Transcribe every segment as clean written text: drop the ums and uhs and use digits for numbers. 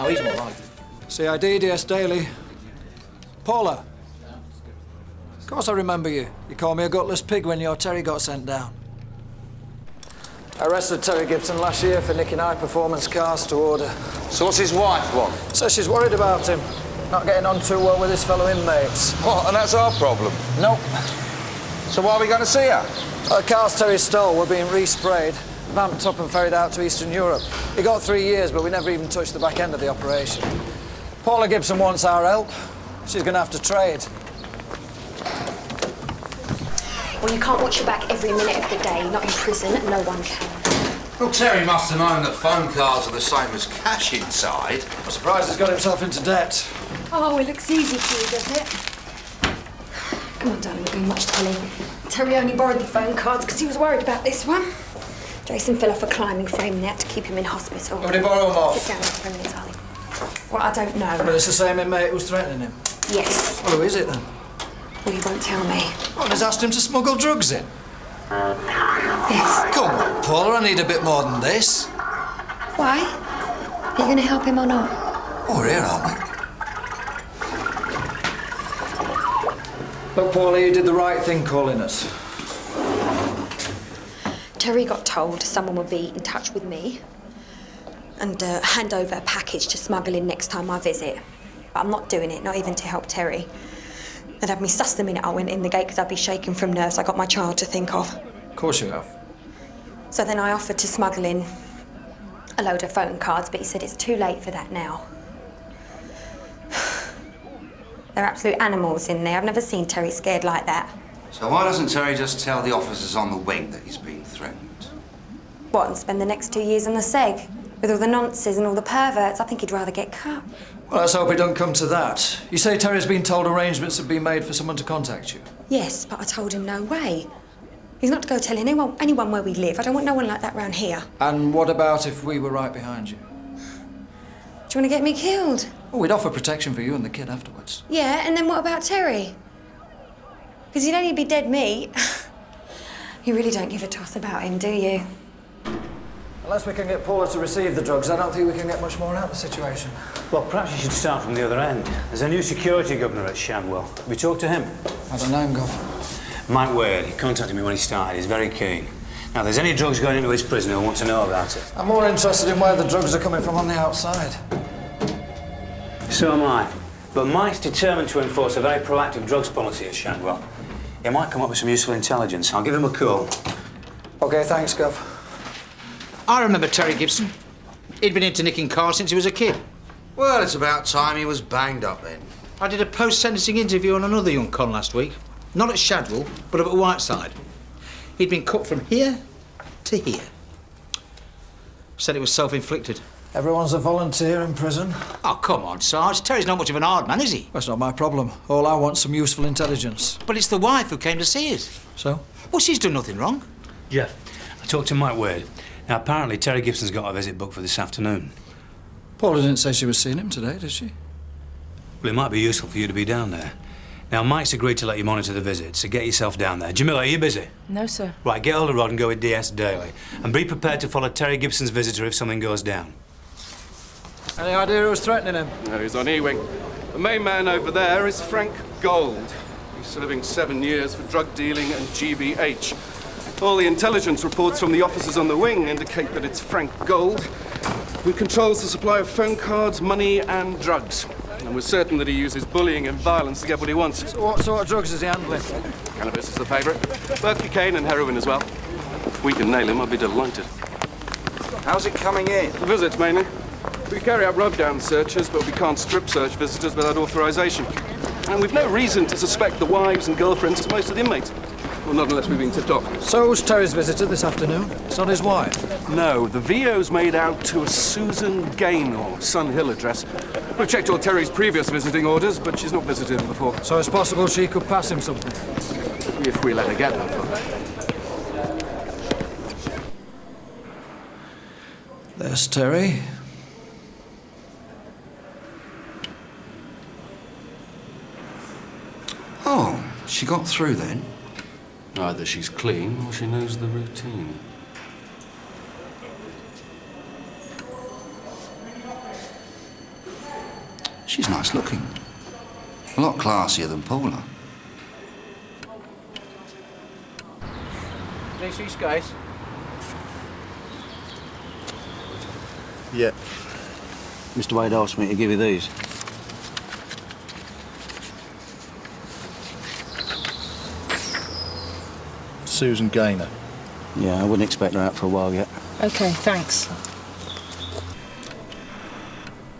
Oh, he's more like. CID, DS Daily. Paula. Of course I remember you. You called me a gutless pig when your Terry got sent down. I arrested Terry Gibson last year for nicking high-performance cars to order. So what's his wife want? So she's worried about him. Not getting on too well with his fellow inmates. What, and that's our problem? Nope. So why are we going to see her? The cars Terry stole were being resprayed, vamped up and ferried out to Eastern Europe. He got 3 years, but we never even touched the back end of the operation. Paula Gibson wants our help. She's going to have to trade. Well, you can't watch your back every minute of the day. Not in prison, no one can. Well, Terry must have known that phone cards are the same as cash inside. I'm surprised he's got himself into debt. Oh, it looks easy for you, doesn't it? Come on, darling, we're doing much telling. Terry only borrowed the phone cards because he was worried about this one. Jason fell off a climbing frame and they had to keep him in hospital. What did he borrow him off? Sit down for a minute, darling. Well, I don't know. But it's the same inmate who was threatening him. Yes. Well, who is it then? Well, you won't tell me. Well, he's asked him to smuggle drugs in. Yes. Come on, Paula, I need a bit more than this. Why? Are you going to help him or not? Oh, we're here, aren't we? Look, Paula, you did the right thing calling us. Terry got told someone would be in touch with me and hand over a package to smuggle in next time I visit. But I'm not doing it, not even to help Terry. They'd have me suss the minute I went in the gate because I'd be shaking from nerves. I got my child to think of. Of course you have. So then I offered to smuggle in a load of phone cards, but he said it's too late for that now. They're absolute animals in there. I've never seen Terry scared like that. So why doesn't Terry just tell the officers on the wing that he's been threatened? What, and spend the next 2 years on the seg? With all the nonces and all the perverts? I think he'd rather get cut. Well, let's hope it don't come to that. You say Terry's been told arrangements have been made for someone to contact you? Yes, but I told him no way. He's not to go tell anyone where we live. I don't want no one like that round here. And what about if we were right behind you? Do you want to get me killed? Well, we'd offer protection for you and the kid afterwards. Yeah, and then what about Terry? Because he'd only be dead meat. You really don't give a toss about him, do you? Unless we can get Paula to receive the drugs, I don't think we can get much more out of the situation. Well, perhaps you should start from the other end. There's a new security governor at Shadwell. Have you talked to him? I don't know him, Gov. Mike Wade. He contacted me when he started. He's very keen. Now, if there's any drugs going into his prison, he'll want to know about it. I'm more interested in where the drugs are coming from on the outside. So am I. But Mike's determined to enforce a very proactive drugs policy at Shadwell. He might come up with some useful intelligence. I'll give him a call. OK, thanks, Gov. I remember Terry Gibson. He'd been into nicking cars since he was a kid. Well, it's about time he was banged up then. I did a post-sentencing interview on another young con last week. Not at Shadwell, but up at Whiteside. He'd been cut from here to here. Said it was self-inflicted. Everyone's a volunteer in prison. Oh, come on, Sarge. Terry's not much of an hard man, is he? That's not my problem. All I want's some useful intelligence. But it's the wife who came to see us. So? Well, she's done nothing wrong. Jeff, I talked to Mike Wade. Now, apparently, Terry Gibson's got a visit booked for this afternoon. Paula didn't say she was seeing him today, did she? Well, it might be useful for you to be down there. Now, Mike's agreed to let you monitor the visit, so get yourself down there. Jamila, are you busy? No, sir. Right, get hold of Rod and go with DS Daily. And be prepared to follow Terry Gibson's visitor if something goes down. Any idea who was threatening him? No, he's on E-wing. The main man over there is Frank Gold. He's serving 7 years for drug dealing and GBH. All the intelligence reports from the officers on the wing indicate that it's Frank Gold who controls the supply of phone cards, money and drugs. And we're certain that he uses bullying and violence to get what he wants. So what sort of drugs is he handling? Cannabis is the favourite. Cocaine and heroin as well. If we can nail him, I'll be delighted. How's it coming in? The visits, mainly. We carry out rub-down searches, but we can't strip search visitors without authorization. And we've no reason to suspect the wives and girlfriends of most of the inmates. Well, not unless we've been tipped off. So who's Terry's visitor this afternoon? It's not his wife. No, the VO's made out to a Susan Gaynor, Sun Hill address. We've checked all Terry's previous visiting orders, but she's not visited him before. So it's possible she could pass him something? If we let her get that far. There's Terry. Oh, she got through then? Either she's clean or she knows the routine. She's nice looking. A lot classier than Paula. These guys? Yeah. Mr. Wade asked me to give you these. Susan Gaynor. Yeah, I wouldn't expect her out for a while yet. OK, thanks.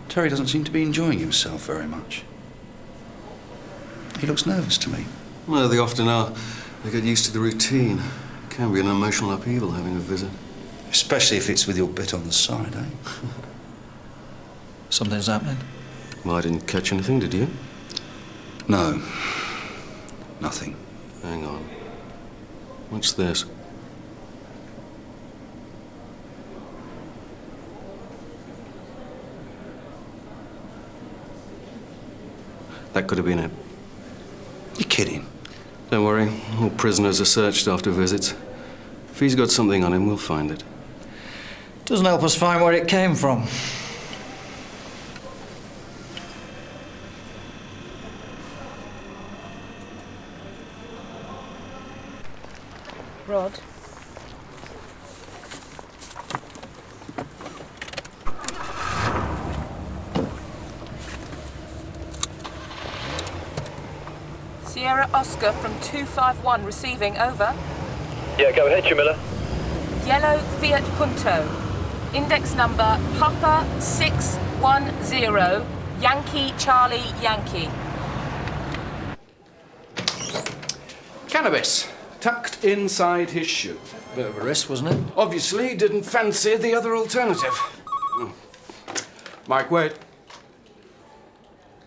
Terry doesn't seem to be enjoying himself very much. He looks nervous to me. Well, they often are. They get used to the routine. It can be an emotional upheaval having a visit. Especially if it's with your bit on the side, eh? Something's happening. Well, I didn't catch anything, did you? No. Nothing. Hang on. What's this? That could have been it. You're kidding. Don't worry. All prisoners are searched after visits. If he's got something on him, we'll find it. Doesn't help us find where it came from. Rod? Sierra Oscar from 251 receiving, over. Yeah, go ahead, Jamila. Yellow Fiat Punto. Index number Papa 610 Yankee Charlie Yankee. Cannabis. Tucked inside his shoe. Bit of a risk, wasn't it? Obviously didn't fancy the other alternative. Mike Wade.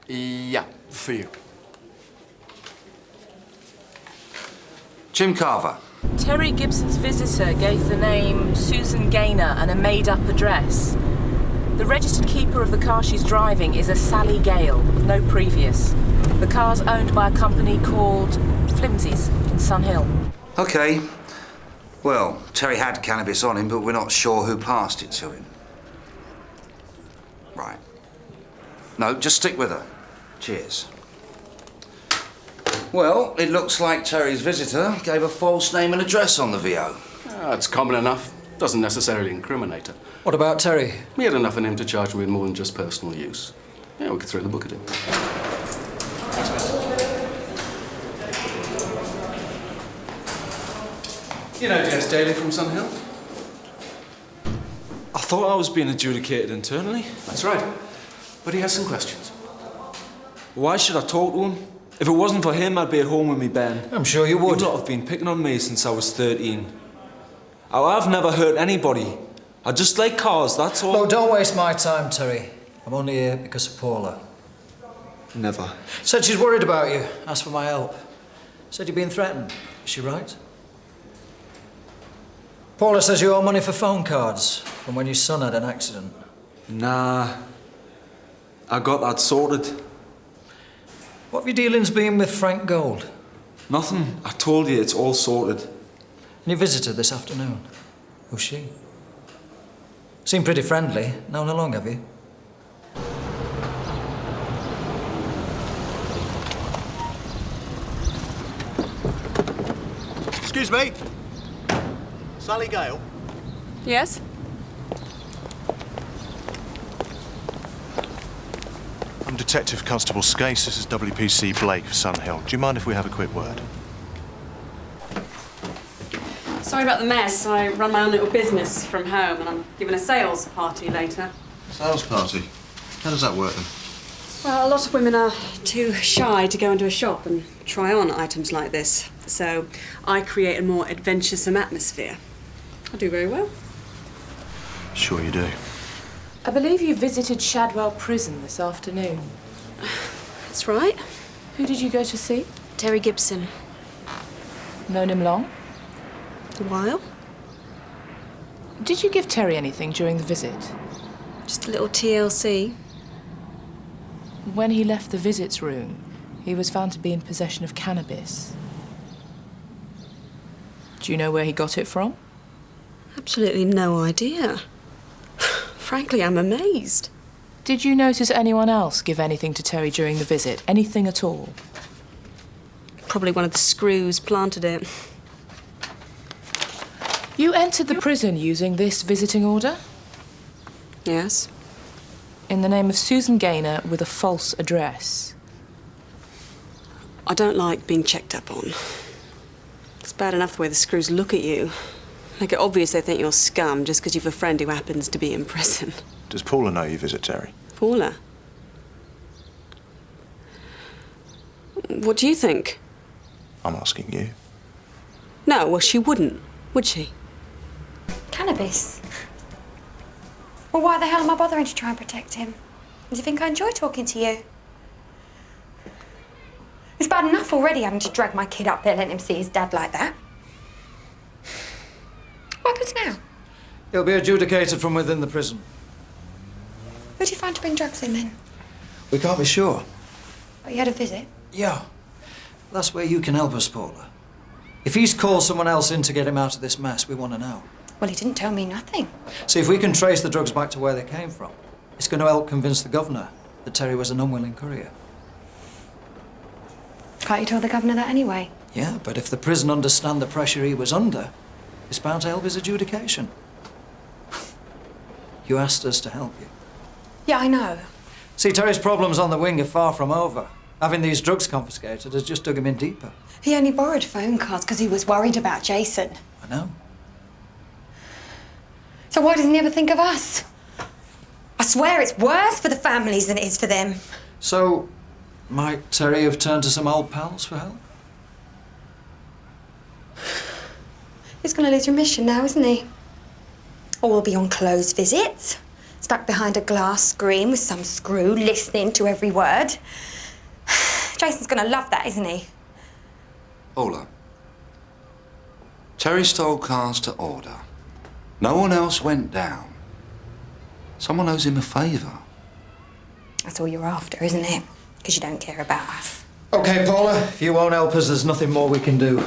Yeah, for you. Jim Carver. Terry Gibson's visitor gave the name Susan Gaynor and a made-up address. The registered keeper of the car she's driving is a Sally Gale, with no previous. The car's owned by a company called Flimsies in Sun Hill. OK. Well, Terry had cannabis on him, but we're not sure who passed it to him. Right. No, just stick with her. Cheers. Well, it looks like Terry's visitor gave a false name and address on the VO. It's common enough. Doesn't necessarily incriminate her. What about Terry? We had enough in him to charge him with more than just personal use. Yeah, we could throw the book at him. You know Jess Daly from Sun Hill? I thought I was being adjudicated internally. That's right. But he has some questions. Why should I talk to him? If it wasn't for him, I'd be at home with me, Ben. I'm sure you would. You lot have been picking on me since I was 13. I've never hurt anybody. I just like cars, that's all. No, don't waste my time, Terry. I'm only here because of Paula. Never. Said she's worried about you. Asked for my help. Said you've been threatened. Is she right? Paula says you owe money for phone cards from when your son had an accident. Nah. I got that sorted. What have your dealings been with Frank Gold? Nothing. I told you, it's all sorted. And your visitor this afternoon? Who's she? Seemed pretty friendly. Known her long, have you? Excuse me. Sally Gale. Yes? I'm Detective Constable Skase. This is WPC Blake of Sun Hill. Do you mind if we have a quick word? Sorry about the mess. I run my own little business from home and I'm giving a sales party later. Sales party? How does that work then? Well, a lot of women are too shy to go into a shop and try on items like this. So I create a more adventuresome atmosphere. I do very well. Sure you do. I believe you visited Shadwell Prison this afternoon. That's right. Who did you go to see? Terry Gibson. Known him long? A while. Did you give Terry anything during the visit? Just a little TLC. When he left the visits room, he was found to be in possession of cannabis. Do you know where he got it from? Absolutely no idea. Frankly, I'm amazed. Did you notice anyone else give anything to Terry during the visit? Anything at all? Probably one of the screws planted it. You entered the prison using this visiting order? Yes. In the name of Susan Gaynor with a false address. I don't like being checked up on. It's bad enough the way the screws look at you. Make it obvious they think you're scum just because you've a friend who happens to be in prison. Does Paula know you visit Terry? Paula? What do you think? I'm asking you. No, well, she wouldn't, would she? Cannabis? Well, why the hell am I bothering to try and protect him? Do you think I enjoy talking to you? It's bad enough already having to drag my kid up there, letting him see his dad like that. What happens now? He'll be adjudicated from within the prison. Who do you find to bring drugs in then? We can't be sure. Oh, you had a visit? Yeah. That's where you can help us, Paula. If he's called someone else in to get him out of this mess, we want to know. Well, he didn't tell me nothing. See, if we can trace the drugs back to where they came from, it's going to help convince the governor that Terry was an unwilling courier. Can't you tell the governor that anyway? Yeah, but if the prison understand the pressure he was under, it's bound to help his adjudication. You asked us to help you. Yeah, I know. See, Terry's problems on the wing are far from over. Having these drugs confiscated has just dug him in deeper. He only borrowed phone cards because he was worried about Jason. I know. So why doesn't he ever think of us? I swear it's worse for the families than it is for them. So, might Terry have turned to some old pals for help? He's going to lose remission now, isn't he? Or we'll be on closed visits, stuck behind a glass screen with some screw listening to every word. Jason's going to love that, isn't he? Paula, Terry stole cars to order. No one else went down. Someone owes him a favour. That's all you're after, isn't it? Because you don't care about us. OK, Paula, if you won't help us, there's nothing more we can do.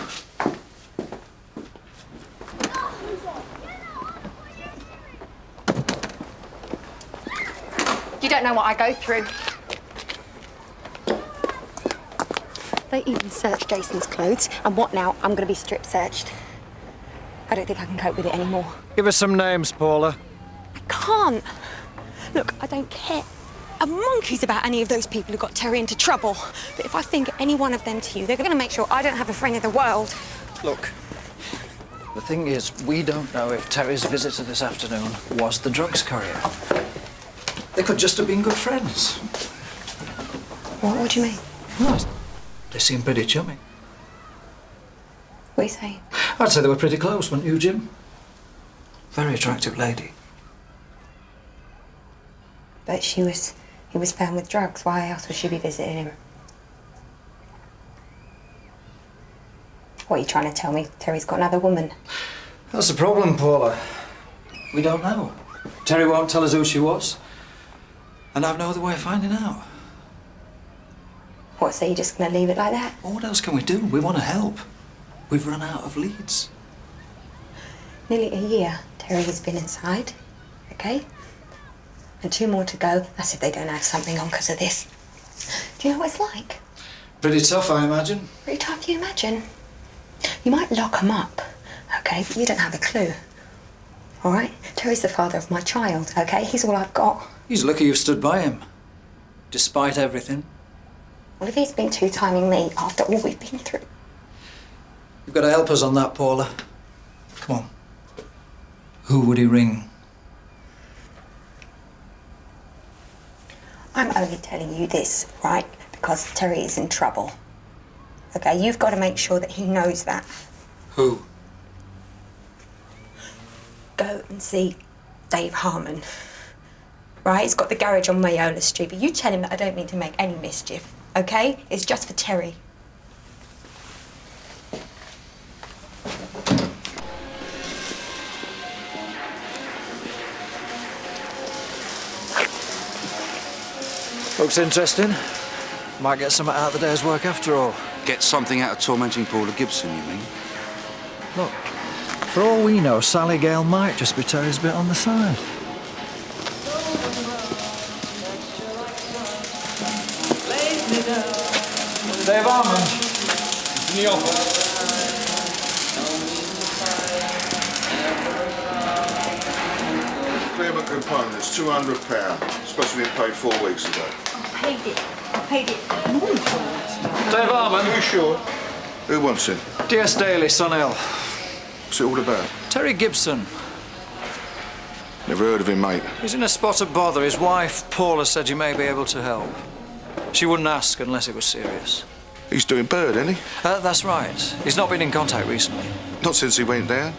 You don't know what I go through. They even searched Jason's clothes, and what now? I'm going to be strip searched. I don't think I can cope with it anymore. Give us some names, Paula. I can't. Look, I don't care a monkey's about any of those people who got Terry into trouble. But if I finger any one of them to you, they're going to make sure I don't have a friend in the world. Look, the thing is, we don't know if Terry's visitor this afternoon was the drugs courier. They could just have been good friends. What do you mean? Well, they seem pretty chummy. What are you saying? I'd say they were pretty close, wouldn't you, Jim? Very attractive lady. But he was found with drugs. Why else would she be visiting him? What are you trying to tell me? Terry's got another woman? That's the problem, Paula. We don't know. Terry won't tell us who she was. And I've no other way of finding out. What, so you're just going to leave it like that? Well, what else can we do? We want to help. We've run out of leads. Nearly a year Terry has been inside, okay? And 2 more to go. That's if they don't have something on because of this. Do you know what it's like? Pretty tough, I imagine. Pretty tough, you imagine? You might lock him up, okay? But you don't have a clue. All right? Terry's the father of my child, okay? He's all I've got. He's lucky you've stood by him. Despite everything. Well, if he's been two-timing me after all we've been through. You've got to help us on that, Paula. Come on. Who would he ring? I'm only telling you this, right? Because Terry is in trouble. Okay, you've got to make sure that he knows that. Who? Go and see Dave Harmon. Right? He's got the garage on Mayola Street, but you tell him that I don't mean to make any mischief, okay? It's just for Terry. Looks interesting. Might get something out of the day's work after all. Get something out of tormenting Paula Gibson, you mean? Look, for all we know, Sally Gale might just be Terry's bit on the side. Dave Harmon. In the office. Clearment components, £200. Supposed to be paid 4 weeks ago. I paid it. Dave Harmon. Are you sure? Who wants him? D.S. Daly, Son Hill. What's it all about? Terry Gibson. Never heard of him, mate. He's in a spot of bother. His wife, Paula, said you may be able to help. She wouldn't ask unless it was serious. He's doing bird, isn't he? That's right. He's not been in contact recently. Not since he went down.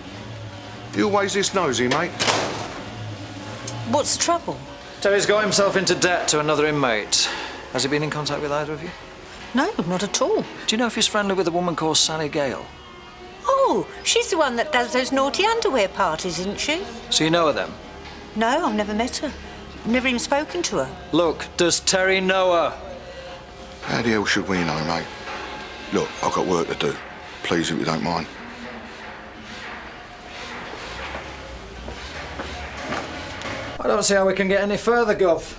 You always this nosy, mate. What's the trouble? Terry's got himself into debt to another inmate. Has he been in contact with either of you? No, not at all. Do you know if he's friendly with a woman called Sally Gale? Oh, she's the one that does those naughty underwear parties, isn't she? So you know her then? No, I've never met her. Never even spoken to her. Look, does Terry know her? How the hell should we know, mate? Look, I've got work to do. Please, if you don't mind. I don't see how we can get any further, Gov.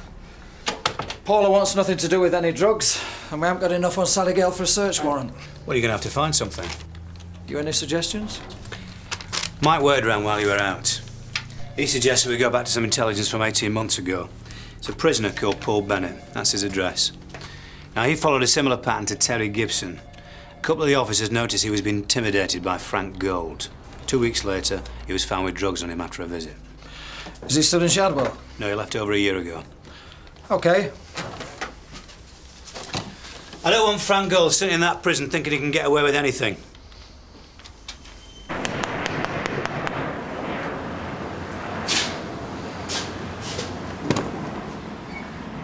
Paula wants nothing to do with any drugs, and we haven't got enough on Sally Gale for a search warrant. Well, you're going to have to find something. You any suggestions? Mike word around while you were out. He suggested we go back to some intelligence from 18 months ago. It's a prisoner called Paul Bennett. That's his address. Now, he followed a similar pattern to Terry Gibson. A couple of the officers noticed he was being intimidated by Frank Gold. 2 weeks later, he was found with drugs on him after a visit. Is he still in Shadwell? No, he left over a year ago. OK. I don't want Frank Gold sitting in that prison thinking he can get away with anything.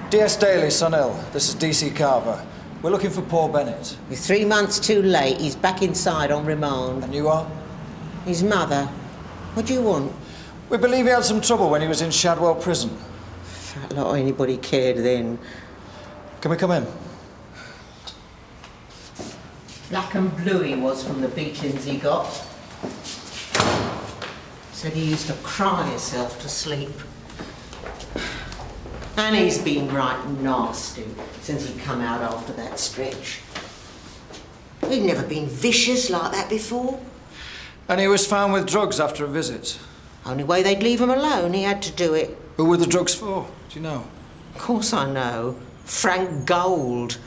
D.S. Daly, Son Hill. This is D.C. Carver. We're looking for Paul Bennett. You're 3 months too late. He's back inside on remand. And you are? His mother. What do you want? We believe he had some trouble when he was in Shadwell prison. Fat lot anybody cared then. Can we come in? Black and blue he was from the beatings he got. Said he used to cry himself to sleep. And he's been right nasty since he come out after that stretch. He'd never been vicious like that before. And he was found with drugs after a visit. Only way they'd leave him alone, he had to do it. Who were the drugs for? Do you know? Of course I know. Frank Gold.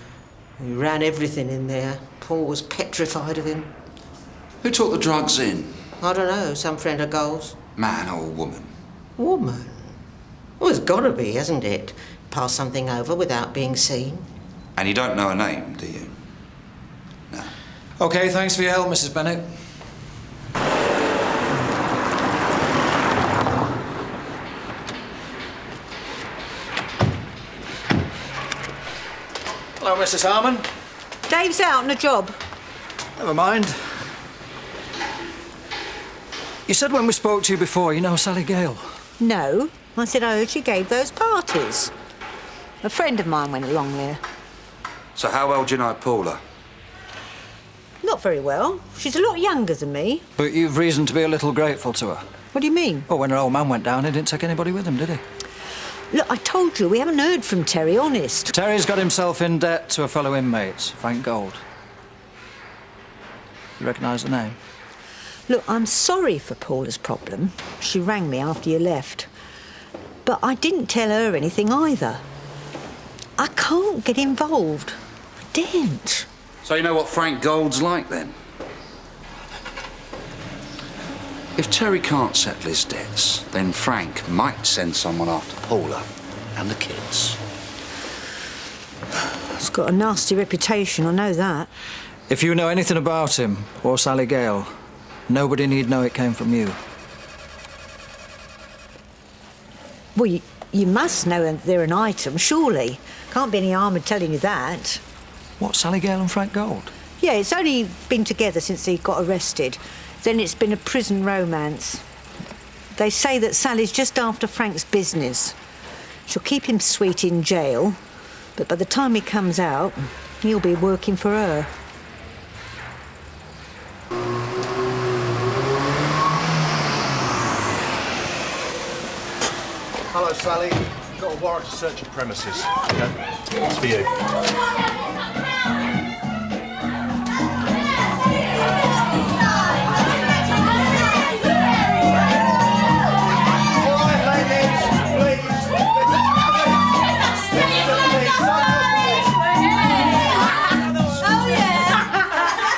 He ran everything in there. Paul was petrified of him. Who took the drugs in? I don't know, some friend of Gold's. Man or woman? Woman? Well, it's got to be, hasn't it? Pass something over without being seen. And you don't know her name, do you? No. OK, thanks for your help, Mrs. Bennett. Hello, Mrs. Harmon. Dave's out on a job. Never mind. You said when we spoke to you before, you know Sally Gale? No. I said I heard she gave those parties. A friend of mine went along there. So how well do you know Paula? Not very well. She's a lot younger than me. But you've reason to be a little grateful to her. What do you mean? Well, when her old man went down, he didn't take anybody with him, did he? Look, I told you, we haven't heard from Terry, honest. Terry's got himself in debt to a fellow inmate, Frank Gold. You recognise the name? Look, I'm sorry for Paula's problem. She rang me after you left. But I didn't tell her anything either. I can't get involved. I didn't. So you know what Frank Gold's like, then? If Terry can't settle his debts, then Frank might send someone after Paula and the kids. He's got a nasty reputation, I know that. If you know anything about him, or Sally Gale, nobody need know it came from you. Well, you must know they're an item, surely. Can't be any harm in telling you that. What, Sally Gale and Frank Gold? Yeah, it's only been together since he got arrested. Then it's been a prison romance. They say that Sally's just after Frank's business. She'll keep him sweet in jail, but by the time he comes out, he'll be working for her. Hello, Sally. Got a warrant to search your premises. Okay. It's for you.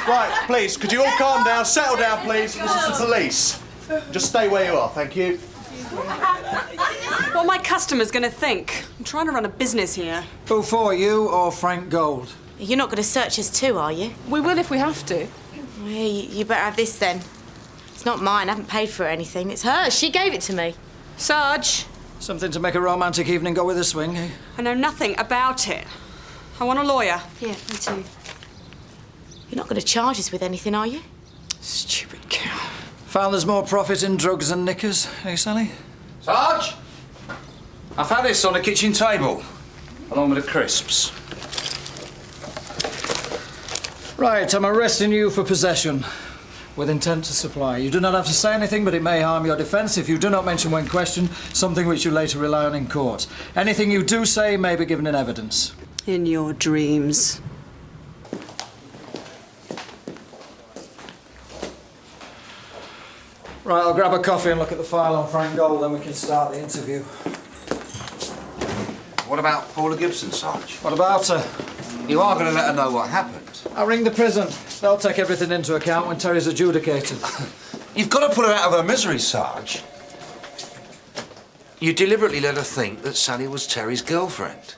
Right, please, could you all calm down, settle down, please? This is the police. Just stay where you are, thank you. What are my customers going to think? I'm trying to run a business here. Who for, you or Frank Gold? You're not going to search us too, are you? We will if we have to. Well, you better have this then. It's not mine. I haven't paid for anything. It's hers. She gave it to me. Sarge. Something to make a romantic evening go with a swing, eh? I know nothing about it. I want a lawyer. Yeah, me too. You're not going to charge us with anything, are you? Stupid cow. Found there's more profit in drugs than knickers, eh, Sally? Sarge! I found this on the kitchen table, along with the crisps. Right, I'm arresting you for possession, with intent to supply. You do not have to say anything, but it may harm your defence if you do not mention when questioned something which you later rely on in court. Anything you do say may be given in evidence. In your dreams. Right, I'll grab a coffee and look at the file on Frank Gold, then we can start the interview. What about Paula Gibson, Sarge? What about her? You are going to let her know what happened. I'll ring the prison. They'll take everything into account when Terry's adjudicated. You've got to put her out of her misery, Sarge. You deliberately let her think that Sally was Terry's girlfriend.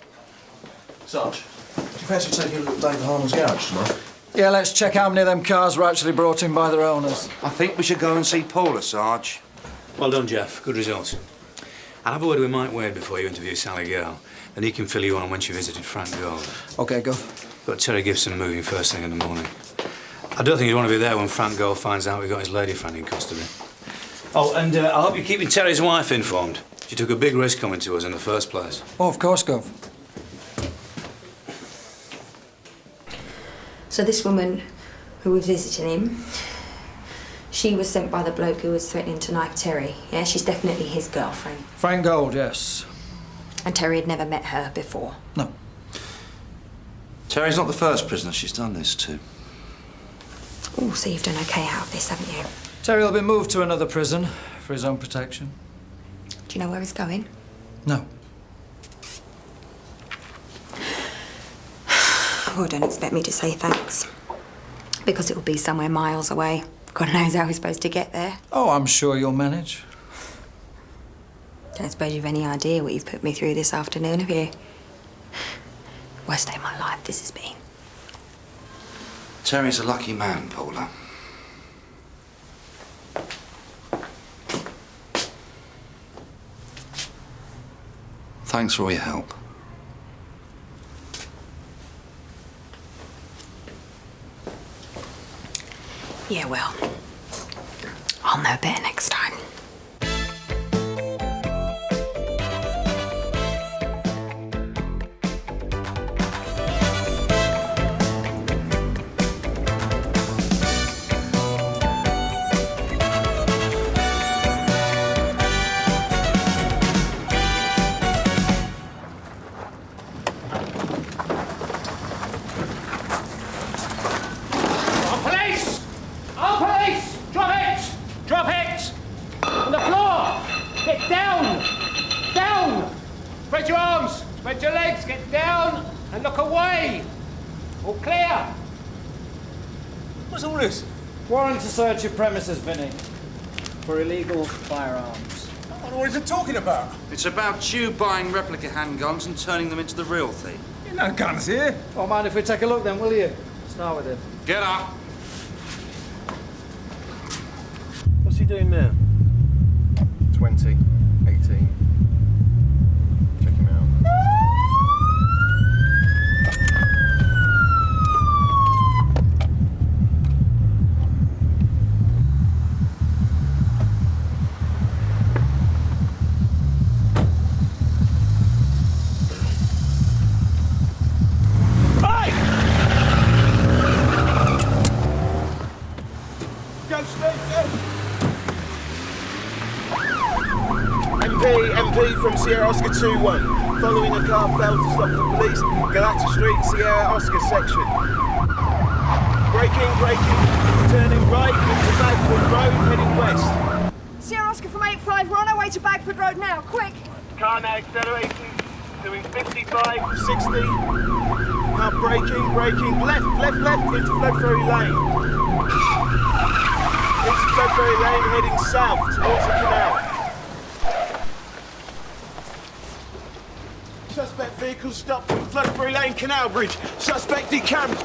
Sarge, do you fancy taking a look at David Harlan's garage tomorrow? Yeah, let's check how many of them cars were actually brought in by their owners. I think we should go and see Paula, Sarge. Well done, Jeff. Good result. I'll have a word with Mike Wade before you interview Sally Girl, and he can fill you in on when she visited Frank Gold. OK, go. Got Terry Gibson moving first thing in the morning. I don't think you'd want to be there when Frank Gold finds out we got his lady friend in custody. Oh, and I hope you're keeping Terry's wife informed. She took a big risk coming to us in the first place. Oh, of course, Gov. So this woman who was visiting him, she was sent by the bloke who was threatening to knife Terry. Yeah, she's definitely his girlfriend. Frank Gold, yes. And Terry had never met her before. No. Terry's not the first prisoner she's done this to. Oh, so you've done OK out of this, haven't you? Terry will be moved to another prison for his own protection. Do you know where he's going? No. Well, don't expect me to say thanks. Because it will be somewhere miles away. God knows how we're supposed to get there. Oh, I'm sure you'll manage. Don't suppose you've any idea what you've put me through this afternoon, have you? Worst day of my life this has been. Terry's a lucky man, Paula. Thanks for all your help. Yeah, well, I'll know better next time. Warrant to search your premises, Vinny, for illegal firearms. What is it talking about? It's about you buying replica handguns and turning them into the real thing. No guns here. Oh, mind if we take a look then, will you? Start with it. Get up. What's he doing now? 20, 18. Check him out. MP from Sierra Oscar 2-1. Following a car failed to stop for police. Galacta Street, Sierra Oscar section. Braking. Turning right into Bagford Road, heading west. Sierra Oscar from 85, we're on our way to Bagford Road now, quick! Car now accelerating, doing 55, 60. Car braking. Left, into Fledbury Lane. Into Fledbury Lane, heading south towards the canal. Suspect vehicle stopped at Fledbury Lane Canal Bridge. Suspect decamped.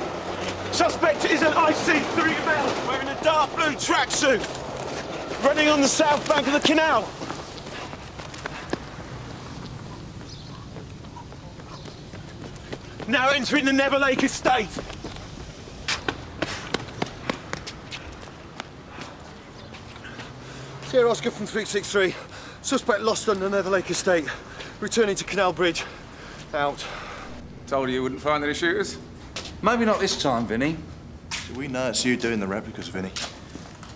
Suspect is an IC3 male wearing a dark blue tracksuit. Running on the south bank of the canal. Now entering the Neverlake estate. Sierra Oscar from 363. Suspect lost on the Neverlake estate. Returning to Canal Bridge. Out. Told you wouldn't find any shooters? Maybe not this time, Vinny. Do we know it's you doing the replicas, Vinny?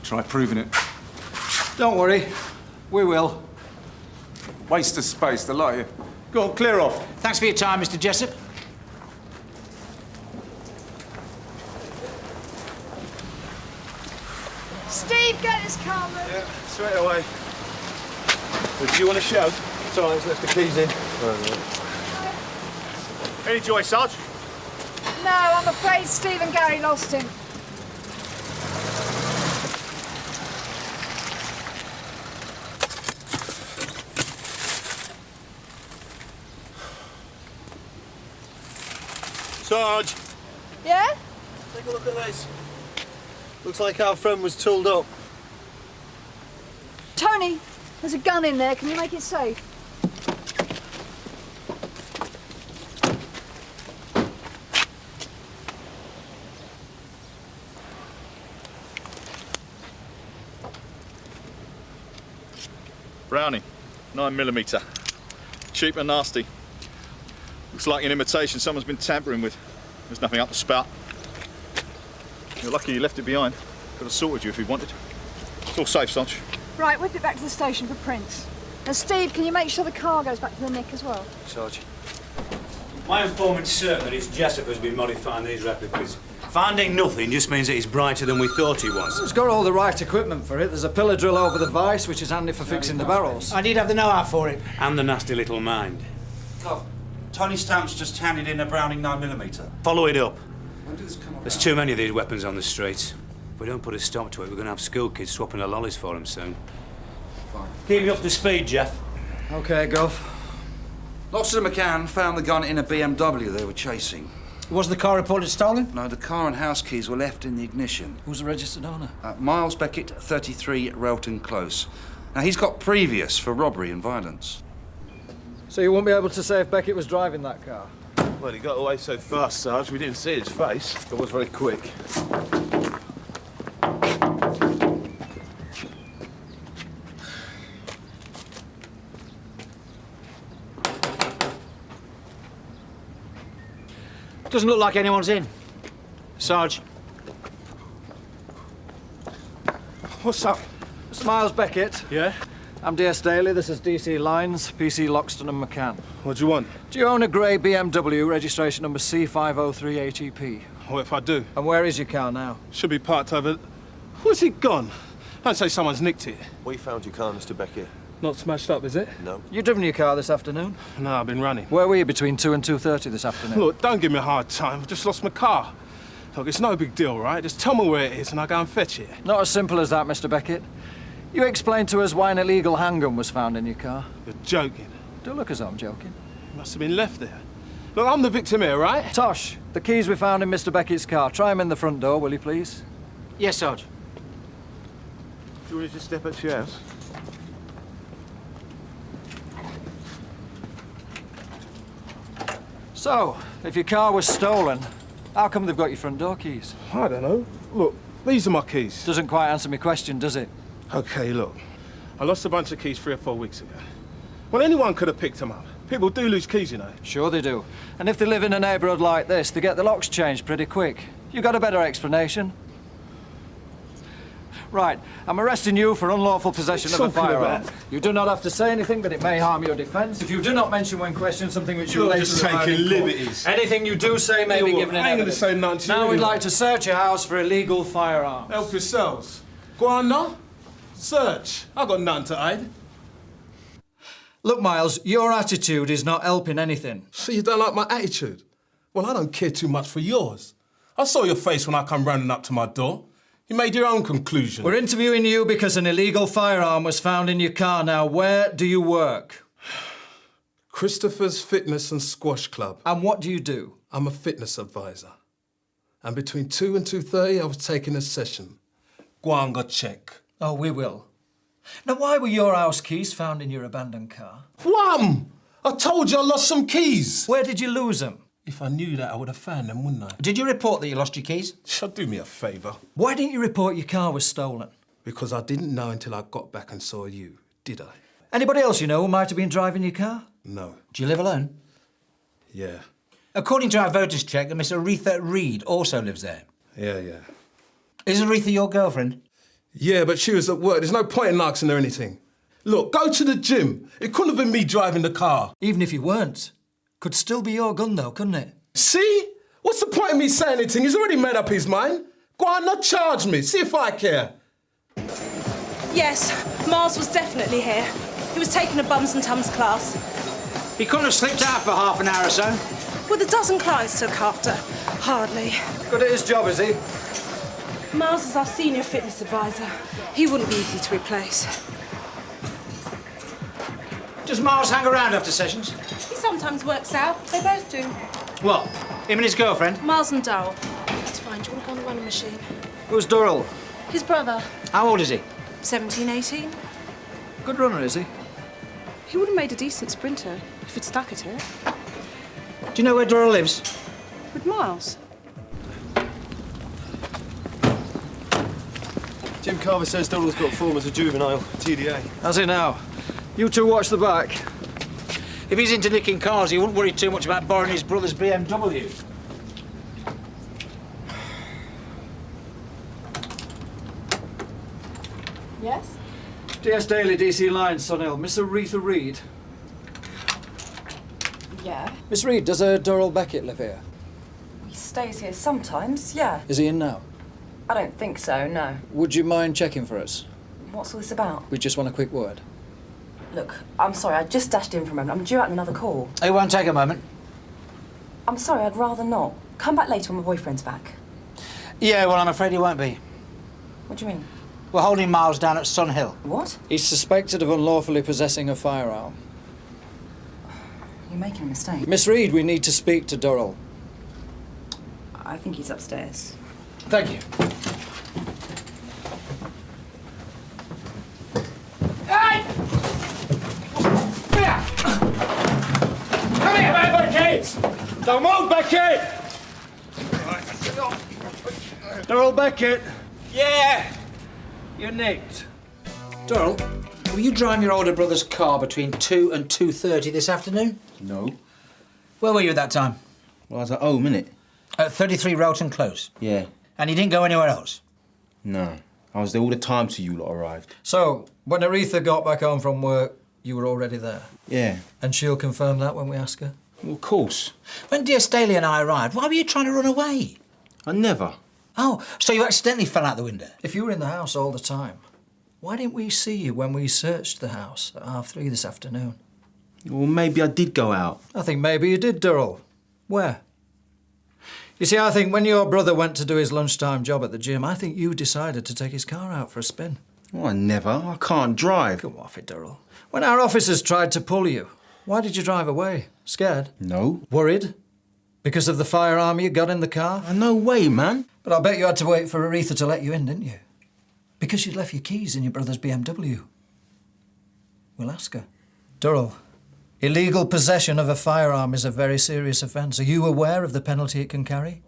Try proving it. Don't worry. We will. Waste of space, the lot of you. Go on, clear off. Thanks for your time, Mr. Jessup. Steve, get his car moved. Yeah, straight away. Do you want to shove? Sorry, let's left the keys in. Any joy, Sarge? No, I'm afraid Steve and Gary lost him. Sarge, Yeah? take a look at this. Looks like our friend was tooled up. Tony, there's a gun in there. Can you make it safe? Browning, 9mm. Cheap and nasty. Looks like an imitation someone's been tampering with. There's nothing up the spout. You're lucky you left it behind. Could have sorted you if you wanted. It's all safe, Sarge. Right, whip it back to the station for prints. And Steve, can you make sure the car goes back to the nick as well? Sarge. My informant's certain that it's Jessup who's been modifying these replicas. Finding nothing just means that he's brighter than we thought he was. It's got all the right equipment for it. There's a pillar drill over the vice, which is handy for fixing the barrels. I need have the know-how for it. And the nasty little mind. Tony Stamp's just handed in a Browning 9mm. Follow it up. There's too many of these weapons on the streets. If we don't put a stop to it, we're going to have school kids swapping their lollies for them soon. Fine. Keep me up to speed, Jeff. OK, Gov. Officer McCann found the gun in a BMW they were chasing. Was the car reported stolen? No, the car and house keys were left in the ignition. Who's the registered owner? Miles Beckett, 33 Relton Close. Now, he's got previous for robbery and violence. So you won't be able to say if Beckett was driving that car? Well, he got away so fast, Sarge, we didn't see his face. It was very quick. Doesn't look like anyone's in. Sarge. What's up? Mr. Miles Beckett. Yeah? I'm DS Daly, this is DC Lines, PC Loxton and McCann. What do you want? Do you own a grey BMW, registration number C503HEP? What if I do? And where is your car now? Should be parked over... Where's it gone? Don't say someone's nicked it. We found your car, Mr. Beckett. Not smashed up, is it? No. You driven your car this afternoon? No, I've been running. Where were you between 2 and 2:30 this afternoon? Look, don't give me a hard time. I've just lost my car. Look, it's no big deal, right? Just tell me where it is and I'll go and fetch it. Not as simple as that, Mr. Beckett. You explained to us why an illegal handgun was found in your car. You're joking. Don't look as though I'm joking. It must have been left there. Look, I'm the victim here, right? Tosh, the keys we found in Mr. Beckett's car. Try him in the front door, will you please? Yes, Sarge. Do you want to just step up to your house? So, if your car was stolen, how come they've got your front door keys? I don't know. Look, these are my keys. Doesn't quite answer my question, does it? OK, look. I lost a bunch of keys 3 or 4 weeks ago. Well, anyone could have picked them up. People do lose keys, you know. Sure they do. And if they live in a neighbourhood like this, they get the locks changed pretty quick. You got a better explanation? Right, I'm arresting you for unlawful possession of a firearm. You do not have to say anything, but it may harm your defence. If you do not mention when questioned something which you You're later just remind taking in court, liberties. anything you do say may be given in I ain't going to evidence. say nothing to you. Now we'd like to search your house for illegal firearms. Help yourselves. Go on now. Search. I've got nothing to hide. Look, Miles, your attitude is not helping anything. So you don't like my attitude? Well, I don't care too much for yours. I saw your face when I come rounding up to my door. You made your own conclusion. We're interviewing you because an illegal firearm was found in your car. Now, where do you work? Christopher's Fitness and Squash Club. And what do you do? I'm a fitness advisor. And between 2 and 2:30, I was taking a session. Go on, go check. Oh, we will. Now, why were your house keys found in your abandoned car? Wham! I told you I lost some keys. Where did you lose them? If I knew that, I would have found them, wouldn't I? Did you report that you lost your keys? Do me a favour. Why didn't you report your car was stolen? Because I didn't know until I got back and saw you, did I? Anybody else you know who might have been driving your car? No. Do you live alone? Yeah. According to our voters' check, Miss Aretha Reed also lives there. Yeah. Is Aretha your girlfriend? Yeah, but she was at work. There's no point in asking her anything. Look, go to the gym. It couldn't have been me driving the car. Even if you weren't. Could still be your gun, though, couldn't it? See? What's the point of me saying anything? He's already made up his mind. Go on, not charge me. See if I care. Yes, Miles was definitely here. He was taking a bums and tums class. He couldn't have slipped out for half an hour or so. With a dozen clients to look after. Hardly. Good at his job, is he? Miles is our senior fitness advisor. He wouldn't be easy to replace. Does Miles hang around after sessions? He sometimes works out. They both do. What? Him and his girlfriend? Miles and Darrell. That's fine. Do you want to go on the running machine? Who's Darrell? His brother. How old is he? 17, 18. Good runner, is he? He would have made a decent sprinter if he'd stuck at it. Do you know where Darrell lives? With Miles. Jim Carver says Darrell's got a form as a juvenile, TDA. Has he now? You two watch the back. If he's into nicking cars, he wouldn't worry too much about borrowing his brother's BMW. Yes? DS Daily, DC Line, Sunhill. Miss Aretha Reed. Yeah. Miss Reed, does Darrell Beckett live here? He stays here sometimes, yeah. Is he in now? I don't think so, no. Would you mind checking for us? What's all this about? We just want a quick word. Look, I'm sorry, I just dashed in for a moment. I'm due out on another call. It won't take a moment. I'm sorry, I'd rather not. Come back later when my boyfriend's back. Yeah, well, I'm afraid he won't be. What do you mean? We're holding Miles down at Sun Hill. What? He's suspected of unlawfully possessing a firearm. You're making a mistake. Miss Reed, we need to speak to Darrell. I think he's upstairs. Thank you. Hey! Here! Come here, man, kids! Don't move, Beckett! Darrell Beckett. Yeah! You're nicked. Darrell, were you driving your older brother's car between 2 and 2:30 this afternoon? No. Where were you at that time? Well, I was at home, innit? At 33 Rowton Close? Yeah. And you didn't go anywhere else? No. I was there all the time till you lot arrived. So, when Aretha got back home from work, you were already there? Yeah. And she'll confirm that when we ask her? Well, of course. When dear Staley and I arrived, why were you trying to run away? I never. Oh, so you accidentally fell out the window? If you were in the house all the time, why didn't we see you when we searched the house at 3:30 this afternoon? Well, maybe I did go out. I think maybe you did, Darrell. Where? You see, I think when your brother went to do his lunchtime job at the gym, I think you decided to take his car out for a spin. Oh, I never. I can't drive. Come off it, Darrell. When our officers tried to pull you, why did you drive away? Scared? No. Worried? Because of the firearm you got in the car? No way, man. But I bet you had to wait for Aretha to let you in, didn't you? Because you'd left your keys in your brother's BMW. We'll ask her. Darrell, illegal possession of a firearm is a very serious offence. Are you aware of the penalty it can carry?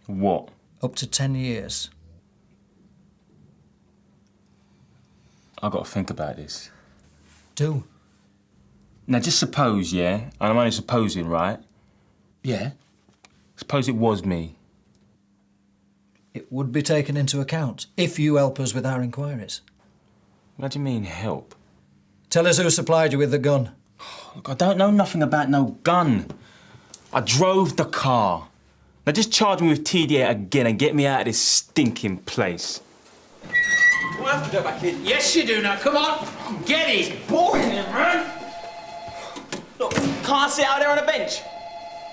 What? Up to 10 years. I've got to think about this. Do? Now, just suppose, yeah, and I'm only supposing, right? Yeah. Suppose it was me. It would be taken into account if you help us with our inquiries. What do you mean, help? Tell us who supplied you with the gun. Look, I don't know nothing about no gun. I drove the car. Now just charge me with TDA again and get me out of this stinking place. Do I have to go back in? Yes, you do. Now, come on. Get it. Boring, man. Look, can't sit out there on a bench.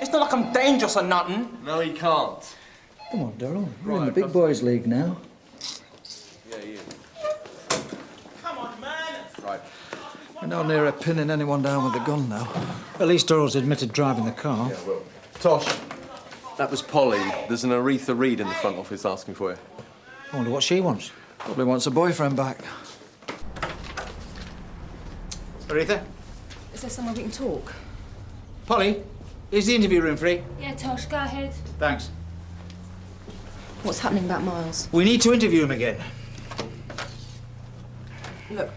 It's not like I'm dangerous or nothing. No, he can't. Come on, Daryl. You're in the big boys' league now. Yeah, he is. Come on, man. Right. We're no nearer pinning anyone down with a gun now. At least Durrell's admitted driving the car. Yeah, well. Tosh, that was Polly. There's an Aretha Reed in the front office asking for you. I wonder what she wants. Probably wants a boyfriend back. Aretha? Is there somewhere we can talk? Polly, is the interview room free? Yeah, Tosh, go ahead. Thanks. What's happening about Miles? We need to interview him again. Look,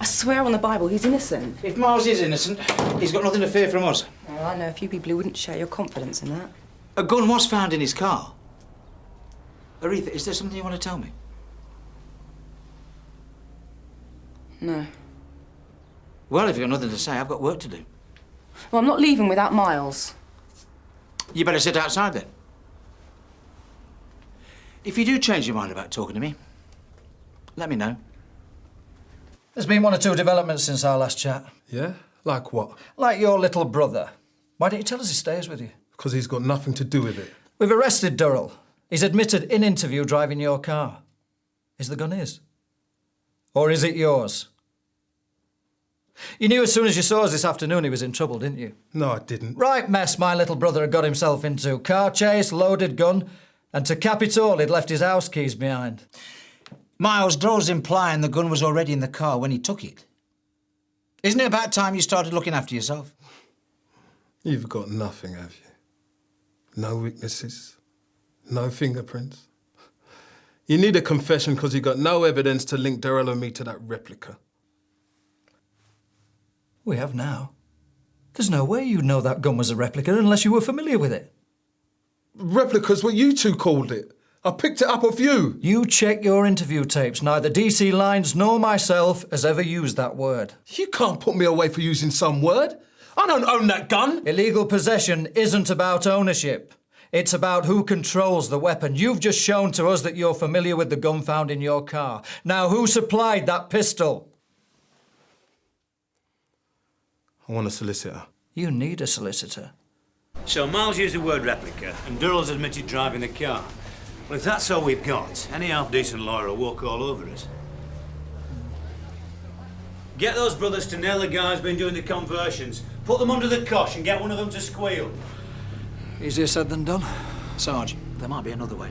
I swear on the Bible, he's innocent. If Miles is innocent, he's got nothing to fear from us. Well, I know a few people who wouldn't share your confidence in that. A gun was found in his car. Aretha, is there something you want to tell me? No. Well, if you've got nothing to say, I've got work to do. Well, I'm not leaving without Miles. You better sit outside then. If you do change your mind about talking to me, let me know. There's been one or two developments since our last chat. Yeah? Like what? Like your little brother. Why don't you tell us he stays with you? Because he's got nothing to do with it. We've arrested Durrell. He's admitted in interview driving your car. Is the gun his? Or is it yours? You knew as soon as you saw us this afternoon he was in trouble, didn't you? No, I didn't. Right mess my little brother had got himself into. Car chase, loaded gun, and to cap it all, he'd left his house keys behind. Miles, Durrell's implying the gun was already in the car when he took it. Isn't it about time you started looking after yourself? You've got nothing, have you? No witnesses, no fingerprints. You need a confession because you got no evidence to link Durrell and me to that replica. We have now. There's no way you'd know that gun was a replica unless you were familiar with it. Replica's what you two called it. I picked it up off you. You check your interview tapes. Neither DC Lines nor myself has ever used that word. You can't put me away for using some word. I don't own that gun. Illegal possession isn't about ownership. It's about who controls the weapon. You've just shown to us that you're familiar with the gun found in your car. Now, who supplied that pistol? I want a solicitor. You need a solicitor. So Miles used the word replica, and Durrell's admitted driving the car. Well, if that's all we've got, any half-decent lawyer will walk all over us. Get those brothers to nail the guy who's been doing the conversions. Put them under the cosh and get one of them to squeal. Easier said than done. Sarge, there might be another way.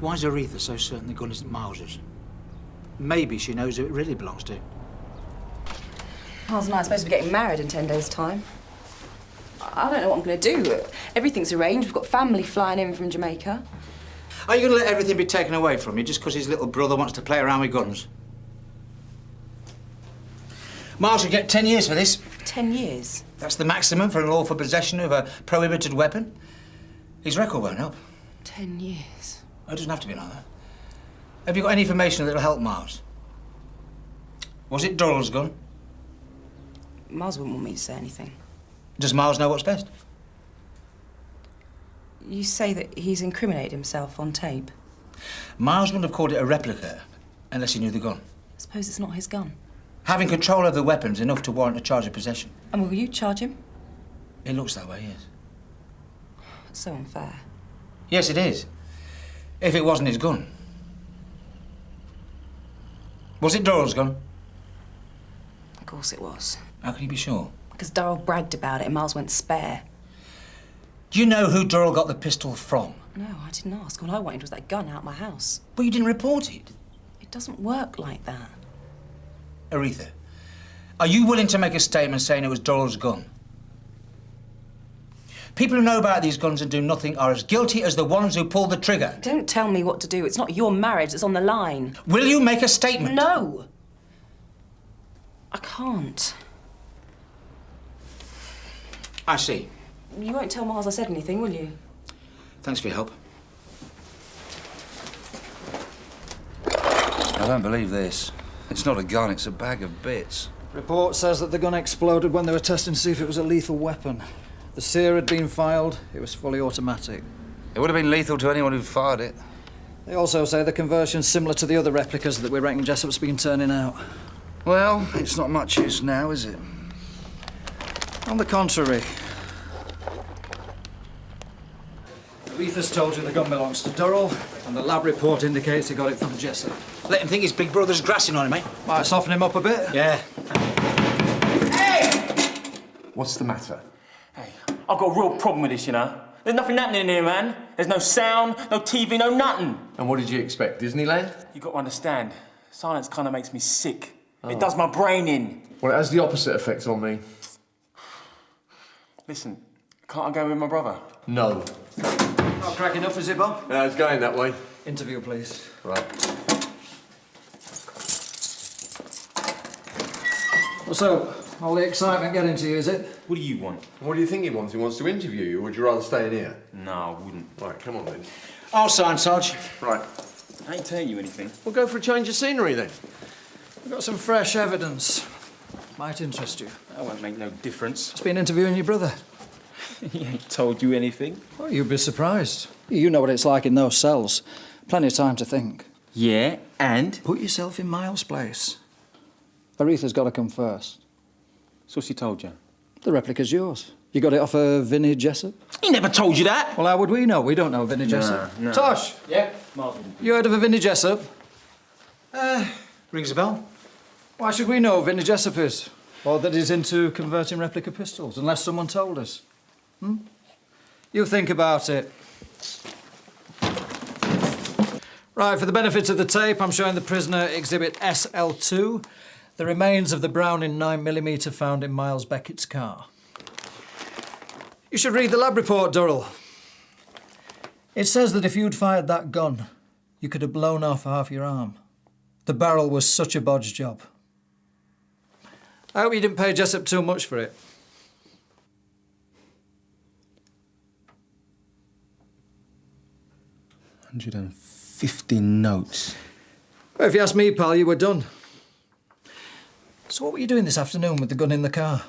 Why is Aretha so certain the gun isn't Miles's? Maybe she knows who it really belongs to. Miles and I are supposed to be getting married in 10 days' time. I don't know what I'm going to do. Everything's arranged. We've got family flying in from Jamaica. Are you going to let everything be taken away from you just because his little brother wants to play around with guns? Miles should get 10 years for this. 10 years? That's the maximum for unlawful possession of a prohibited weapon. His record won't help. 10 years? Oh, it doesn't have to be like that. Have you got any information that'll help Miles? Was it Durrell's gun? Miles wouldn't want me to say anything. Does Miles know what's best? You say that he's incriminated himself on tape. Miles wouldn't have called it a replica unless he knew the gun. I suppose it's not his gun. Having control of the weapon's enough to warrant a charge of possession. And will you charge him? It looks that way, yes. It's so unfair. Yes, it is. If it wasn't his gun. Was it Durrell's gun? Of course it was. How can you be sure? Because Durrell bragged about it and Miles went spare. Do you know who Durrell got the pistol from? No, I didn't ask. All I wanted was that gun out my house. But you didn't report it. It doesn't work like that. Aretha, are you willing to make a statement saying it was Durrell's gun? People who know about these guns and do nothing are as guilty as the ones who pulled the trigger. Don't tell me what to do. It's not your marriage that's on the line. Will you make a statement? No. I can't. I see. You won't tell Miles I said anything, will you? Thanks for your help. I don't believe this. It's not a gun, it's a bag of bits. Report says that the gun exploded when they were testing to see if it was a lethal weapon. The sear had been filed. It was fully automatic. It would have been lethal to anyone who fired it. They also say the conversion's similar to the other replicas that we reckon Jessup's been turning out. Well, it's not much use now, is it? On the contrary. Reether's told you the gun belongs to Durrell, and the lab report indicates he got it from Jessup. Let him think his big brother's grassing on him, eh? Might soften him up a bit. Yeah. What's the matter? Hey, I've got a real problem with this, you know. There's nothing happening in here, man. There's no sound, no TV, no nothing. And what did you expect, Disneyland? You got to understand, silence kind of makes me sick. It does my brain in. Well, it has the opposite effect on me. Listen, can't I go with my brother? No. Not cracking up, is it, Bob? No, it's going that way. Interview, please. Right. So, all the excitement getting to you, is it? What do you want? What do you think he wants? He wants to interview you, or would you rather stay in here? No, I wouldn't. Right, come on then. I'll sign, Sarge. Right. I ain't telling you anything. We'll go for a change of scenery then. We've got some fresh evidence. Might interest you. That won't make no difference. It's been interviewing your brother. He ain't told you anything. Well, you'd be surprised. You know what it's like in those cells. Plenty of time to think. Yeah, and? Put yourself in Miles' place. Aretha's got to come first. So what's he told you? The replica's yours. You got it off of Vinnie Jessup? He never told you that. Well, how would we know? We don't know Vinnie Jessup. No. Tosh! Yeah? Martin. You heard of a Vinnie Jessup? Rings a bell. Why should we know who Vinnie Jessup is? Or that he's into converting replica pistols, unless someone told us? You think about it. Right, for the benefit of the tape, I'm showing the prisoner exhibit SL2, the remains of the Browning 9mm found in Miles Beckett's car. You should read the lab report, Durrell. It says that if you'd fired that gun, you could have blown off half your arm. The barrel was such a bodge job. I hope you didn't pay Jessup too much for it. $150 notes. Well, if you ask me, pal, you were done. So what were you doing this afternoon with the gun in the car?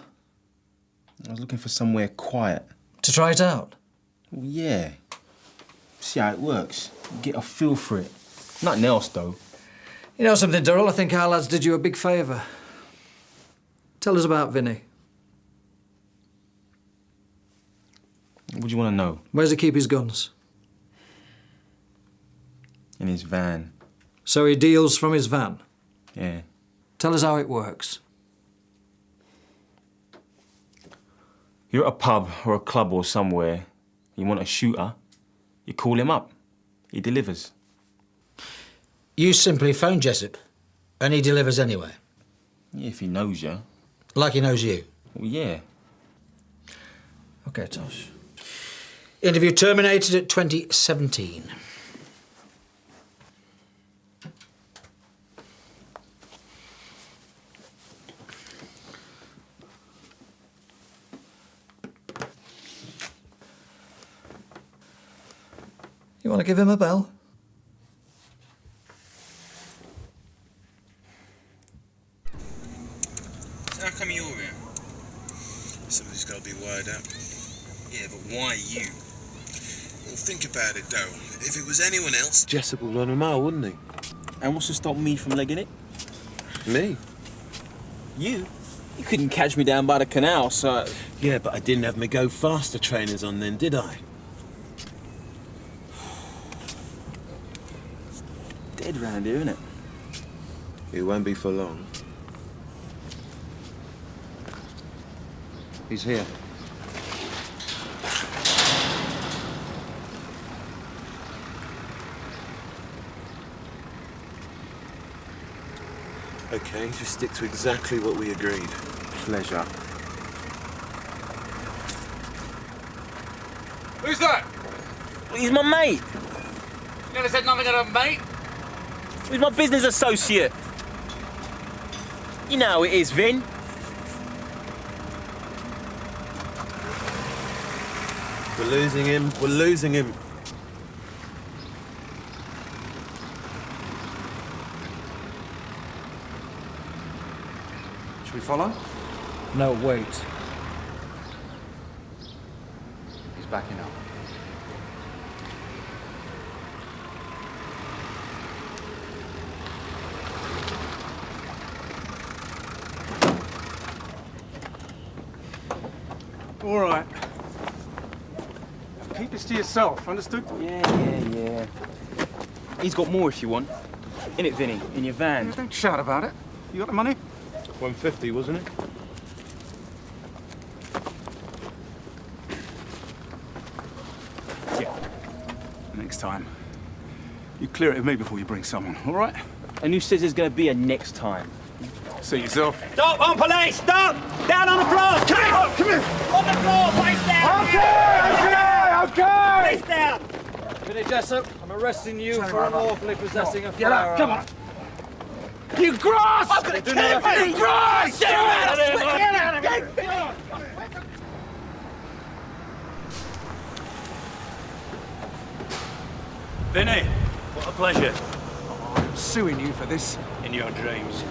I was looking for somewhere quiet. To try it out? Well, yeah. See how it works. Get a feel for it. Nothing else, though. You know something, Durrell? I think our lads did you a big favour. Tell us about Vinnie. What do you want to know? Where's he keep his guns? In his van. So he deals from his van? Yeah. Tell us how it works. You're at a pub or a club or somewhere. You want a shooter. You call him up. He delivers. You simply phone Jessup, and he delivers anyway. Yeah, if he knows you. Like he knows you? Well, yeah. OK, Tosh. Interview terminated at 2017. You want to give him a bell? How come you're here? Somebody's got to be wired up. Yeah, but why you? Well, think about it, though. If it was anyone else... Jessup will run a mile, wouldn't he? And what's to stop me from legging it? Me? You? You couldn't catch me down by the canal, so... Yeah, but I didn't have my go faster trainers on then, did I? Dead round here, isn't it? It won't be for long. He's here. OK, just stick to exactly what we agreed. Pleasure. Who's that? He's my mate. You never said nothing of a mate. He's my business associate. You know how it is, Vin. We're losing him. We're losing him. Should we follow? No, wait. He's backing up. All right. keep this to yourself, understood? Yeah. He's got more if you want. In it, Vinny, in your van. Yeah, don't shout about it. You got the money? 150, wasn't it? Yeah. Next time, you clear it with me before you bring someone, all right? And who says there's going to be a next time? See yourself. Stop on police! Stop! Down on the floor! Come here! Come here! On the floor! Face down! Okay! Face down! Vinny Jessup, I'm arresting you for unlawfully possessing a Get up, firearm. come on! You grass! I'm gonna kill you! You grass! Get out of here! Get out of here! Vinny, what a pleasure. I'm suing you for this. In your dreams.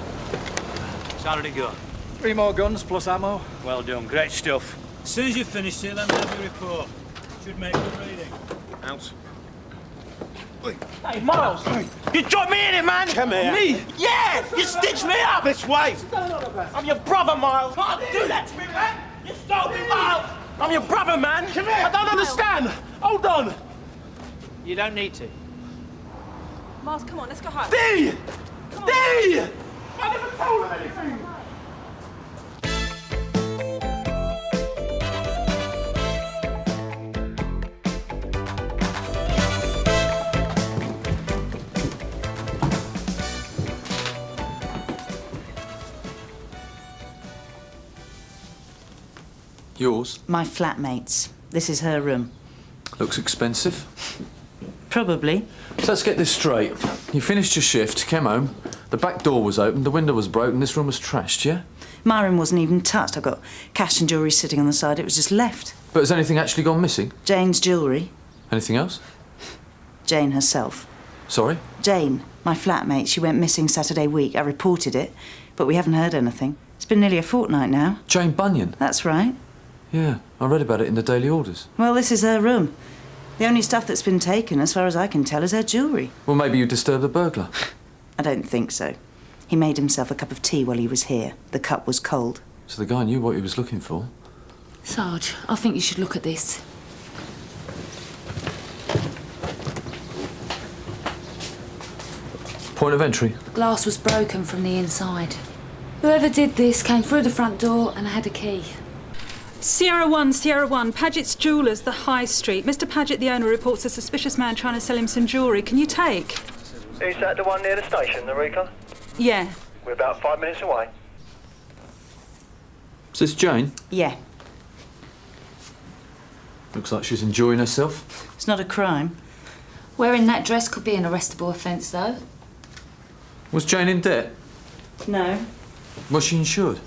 So how did it go? 3 more guns plus ammo. Well done, great stuff. As soon as you've finished it, let me have your report. Should make good reading. Out. Hey, Miles! You dropped me in it, man! Come here. Me? Yeah! You stitched me up! This way. I'm your brother, Miles! Can't do that to me, man! You stole me, Miles! I'm your brother, man! Come here. I don't understand. Hold on. You don't need to. Miles, come on, let's go home. D! D! I never told him anything. Yours? My flatmate's. This is her room. Looks expensive. Probably. So let's get this straight. You finished your shift, came home, the back door was open, the window was broken, this room was trashed, yeah? My room wasn't even touched. I got cash and jewellery sitting on the side. It was just left. But has anything actually gone missing? Jane's jewellery. Anything else? Jane herself. Sorry? Jane, my flatmate, she went missing Saturday week. I reported it, but we haven't heard anything. It's been nearly a fortnight now. Jane Bunyan? That's right. Yeah, I read about it in the Daily Orders. Well, this is her room. The only stuff that's been taken, as far as I can tell, is her jewellery. Well, maybe you disturbed the burglar. I don't think so. He made himself a cup of tea while he was here. The cup was cold. So the guy knew what he was looking for. Sarge, I think you should look at this. Point of entry? The glass was broken from the inside. Whoever did this came through the front door and had a key. Sierra 1, Paget's Jewellers, the High Street. Mr. Paget, the owner, reports a suspicious man trying to sell him some jewellery. Can you take? Is that the one near the station, the Recon? Yeah. We're about 5 minutes away. Is this Jane? Yeah. Looks like she's enjoying herself. It's not a crime. Wearing that dress could be an arrestable offence, though. Was Jane in debt? No. Was she insured?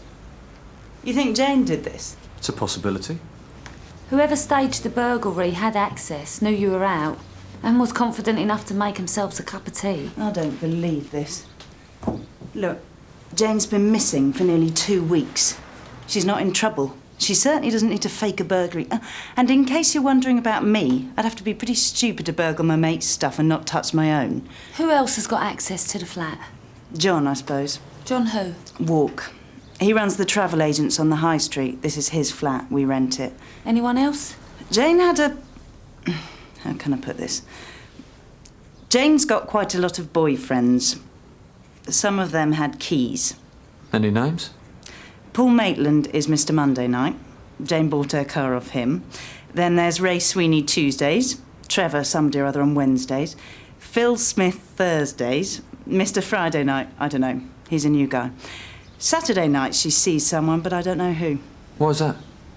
You think Jane did this? It's a possibility. Whoever staged the burglary had access, knew you were out, and was confident enough to make themselves a cup of tea. I don't believe this. Look, Jane's been missing for nearly 2 weeks. She's not in trouble. She certainly doesn't need to fake a burglary. And in case you're wondering about me, I'd have to be pretty stupid to burgle my mate's stuff and not touch my own. Who else has got access to the flat? John, I suppose. John who? Walk. He runs the travel agents on the High Street. This is his flat. We rent it. Anyone else? Jane had a... How can I put this? Jane's got quite a lot of boyfriends. Some of them had keys. Any names? Paul Maitland is Mr. Monday night. Jane bought her car off him. Then there's Ray Sweeney Tuesdays. Trevor somebody or other on Wednesdays. Phil Smith Thursdays. Mr. Friday night, I don't know. He's a new guy. Saturday night she sees someone, but I don't know who. What was that?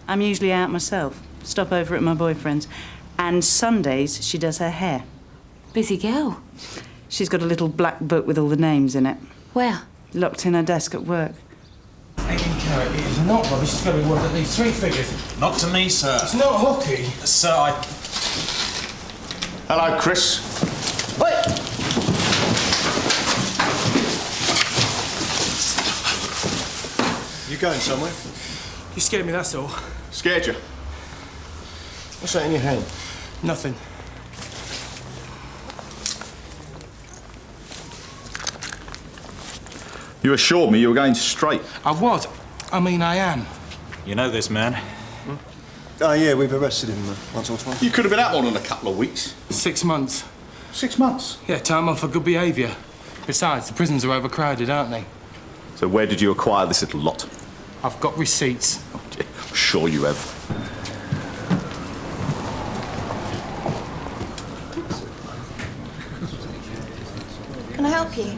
I'm usually out myself. Stop over at my boyfriend's. And Sundays she does her hair. Busy girl. She's got a little black book with all the names in it. Where? Locked in her desk at work. 18 carat, it is not rubbish. It's going to be worth at least 3 figures. Not to me, sir. It's not hockey. Sir, Hello, Chris. Wait! You going somewhere? You scared me, that's all. Scared you? What's that in your hand? Nothing. You assured me you were going straight. I was. I mean, I am. You know this man? Oh, yeah, we've arrested him once or twice. You could have been out more than a couple of weeks. 6 months. 6 months? Yeah, time off for good behaviour. Besides, the prisons are overcrowded, aren't they? So where did you acquire this little lot? I've got receipts. I'm sure you have. Can I help you?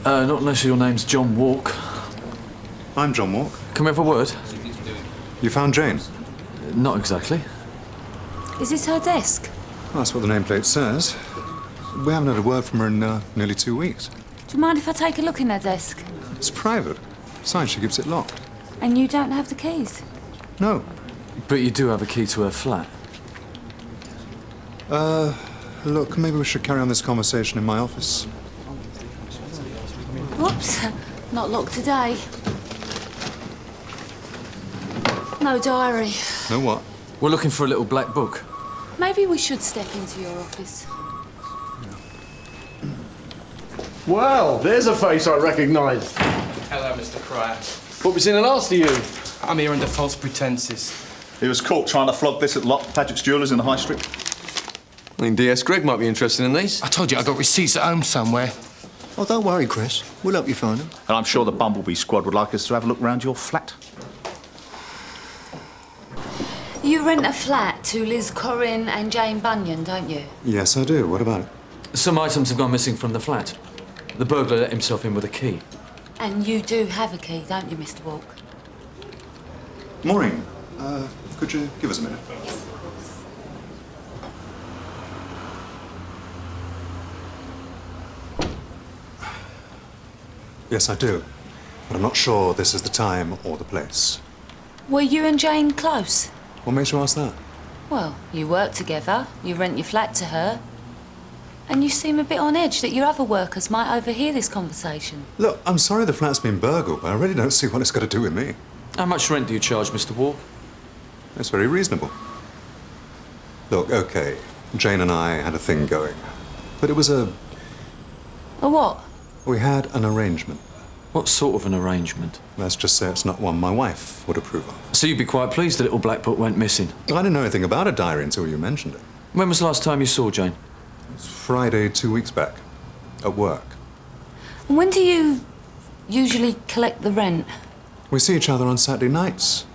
Not unless your name's John Walk. I'm John Walk. Can we have a word? You found Jane? Not exactly. Is this her desk? Well, that's what the nameplate says. We haven't had a word from her in nearly 2 weeks. Do you mind if I take a look in her desk? It's private. Besides, she keeps it locked. And you don't have the keys? No. But you do have a key to her flat. Look, maybe we should carry on this conversation in my office. Whoops, not locked today. No diary. No what? We're looking for a little black book. Maybe we should step into your office. Well, there's a face I recognise. Hello, Mr. Cryer. What was in the last of you? I'm here under false pretences. He was caught trying to flog this at lot Paget's Jewellers in the High Street. I think DS Greg might be interested in these. I told you I got receipts at home somewhere. Oh, don't worry, Chris. We'll help you find them. And I'm sure the Bumblebee squad would like us to have a look round your flat. You rent a flat to Liz Corrin and Jane Bunyan, don't you? Yes, I do. What about it? Some items have gone missing from the flat. The burglar let himself in with a key. And you do have a key, don't you, Mr. Walk? Maureen, could you give us a minute? Yes, I do. But I'm not sure this is the time or the place. Were you and Jane close? What makes you ask that? Well, you work together, you rent your flat to her, and you seem a bit on edge that your other workers might overhear this conversation. Look, I'm sorry the flat's been burgled, but I really don't see what it's got to do with me. How much rent do you charge, Mr. Walk? It's very reasonable. Look, OK, Jane and I had a thing going. But it was A what? We had an arrangement. What sort of an arrangement? Let's just say it's not one my wife would approve of. So you'd be quite pleased the little black book went missing? I didn't know anything about a diary until you mentioned it. When was the last time you saw Jane? It was Friday 2 weeks back. At work. And when do you usually collect the rent? We see each other on Saturday nights,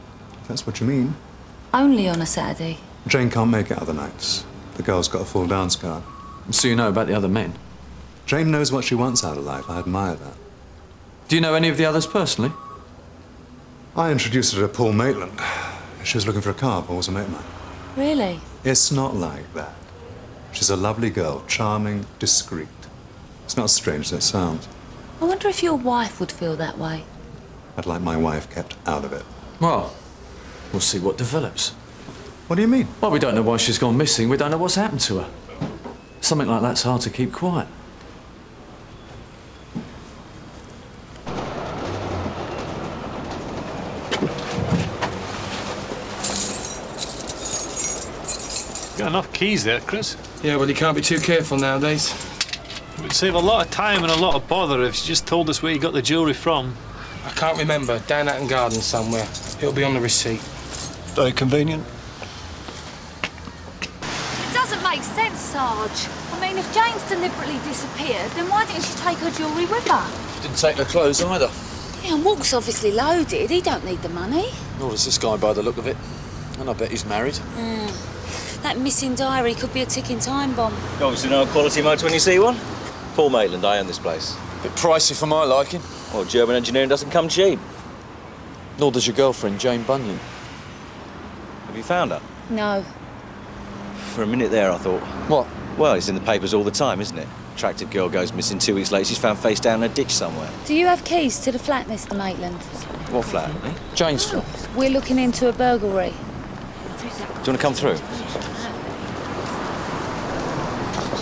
if that's what you mean. Only on a Saturday? Jane can't make it other nights. The girl's got a full dance card. So you know about the other men? Jane knows what she wants out of life. I admire that. Do you know any of the others personally? I introduced her to Paul Maitland. She was looking for a car. Paul was a mate of mine. Really? It's not like that. She's a lovely girl, charming, discreet. It's not as strange as it sounds. I wonder if your wife would feel that way. I'd like my wife kept out of it. Well, we'll see what develops. What do you mean? Well, we don't know why she's gone missing. We don't know what's happened to her. Something like that's hard to keep quiet. Got enough keys there, Chris. Yeah, well, you can't be too careful nowadays. It would save a lot of time and a lot of bother if you just told us where you got the jewellery from. I can't remember. Down Ackland Garden somewhere. It'll be on the receipt. Very convenient. It doesn't make sense, Sarge. I mean, if Jane's deliberately disappeared, then why didn't she take her jewellery with her? She didn't take her clothes either. Yeah, and Walk's obviously loaded. He don't need the money. Nor does this guy by the look of it. And I bet he's married. That missing diary could be a ticking time bomb. You obviously know a quality motor when you see one. Paul Maitland, I own this place. Bit pricey for my liking. Well, German engineering doesn't come cheap. Nor does your girlfriend, Jane Bunyan. Have you found her? No. For a minute there, I thought. What? Well, it's in the papers all the time, isn't it? Attractive girl goes missing 2 weeks later. She's found face down in a ditch somewhere. Do you have keys to the flat, Mr. Maitland? What flat? Jane's flat. We're looking into a burglary. Do you want to come through?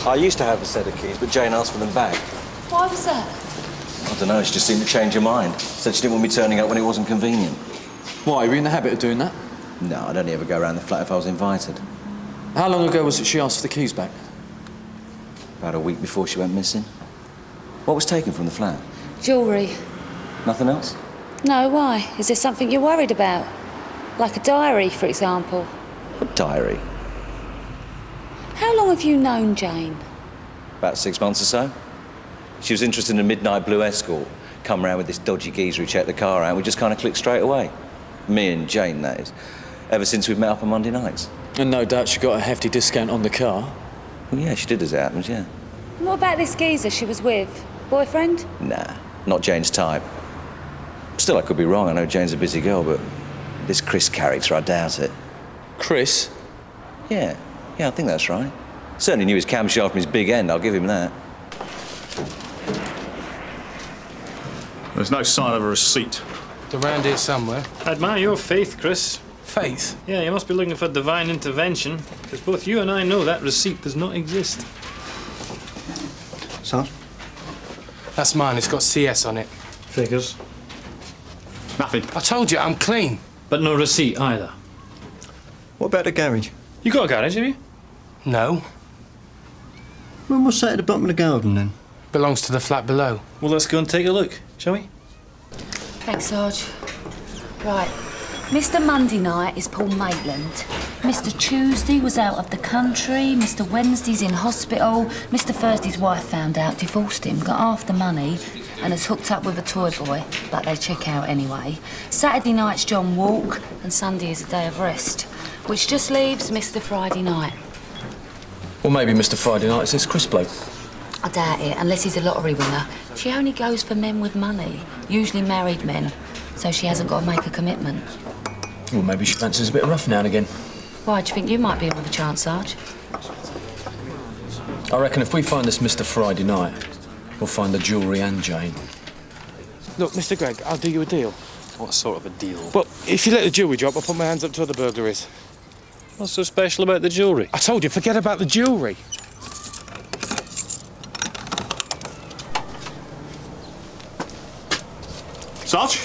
I used to have a set of keys, but Jane asked for them back. Why was that? I don't know, she just seemed to change her mind. Said she didn't want me turning up when it wasn't convenient. Why, were you in the habit of doing that? No, I'd only ever go around the flat if I was invited. How long ago was it she asked for the keys back? About a week before she went missing. What was taken from the flat? Jewellery. Nothing else? No, why? Is there something you're worried about? Like a diary, for example? What diary? How long have you known Jane? About 6 months or so. She was interested in a midnight blue Escort. Come round with this dodgy geezer who checked the car out. We just kind of clicked straight away. Me and Jane, that is. Ever since we've met up on Monday nights. And no doubt she got a hefty discount on the car. Well, yeah, she did as it happens, yeah. What about this geezer she was with? Boyfriend? Nah, not Jane's type. Still, I could be wrong. I know Jane's a busy girl, but this Chris character, I doubt it. Chris? Yeah, I think that's right. Certainly knew his camshaft from his big end, I'll give him that. There's no sign of a receipt. Around here somewhere. I admire your faith, Chris. Faith? Yeah, you must be looking for divine intervention, because both you and I know that receipt does not exist. Sarge? That's mine. It's got CS on it. Figures. Nothing. I told you, I'm clean. But no receipt either. What about the garage? You got a garage, have you? No. Well, what's that at the bottom of the garden, then? Belongs to the flat below. Well, let's go and take a look, shall we? Thanks, Sarge. Right. Mr. Monday night is Paul Maitland. Mr. Tuesday was out of the country. Mr. Wednesday's in hospital. Mr. Thursday's wife found out, divorced him, got half the money, and has hooked up with a toy boy, but they check out anyway. Saturday night's John Walk, and Sunday is a day of rest, which just leaves Mr. Friday night. Well, maybe Mr. Friday night's this Chris bloke. I doubt it, unless he's a lottery winner. She only goes for men with money, usually married men, so she hasn't got to make a commitment. Well, maybe she fancies a bit rough now and again. Why, do you think you might be in with a chance, Sarge? I reckon if we find this Mr. Friday night, we'll find the jewellery and Jane. Look, Mr. Gregg, I'll do you a deal. What sort of a deal? Well, if you let the jewellery drop, I'll put my hands up to other burglaries. What's so special about the jewellery? I told you, forget about the jewellery. Sarge?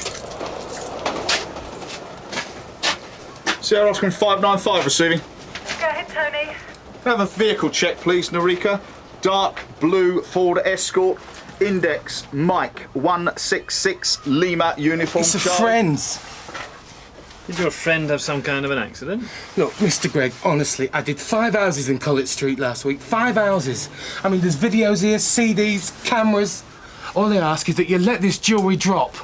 Sierra Oscar 595 receiving. Go ahead, Tony. Have a vehicle check, please, Narika. Dark blue Ford Escort. Index Mike 166 Lima uniform. It's a Charlie. friend's. Did your friend have some kind of an accident? Look, Mr. Gregg, honestly, I did 5 houses in College Street last week. 5 houses. I mean, there's videos here, CDs, cameras. All I ask is that you let this jewellery drop.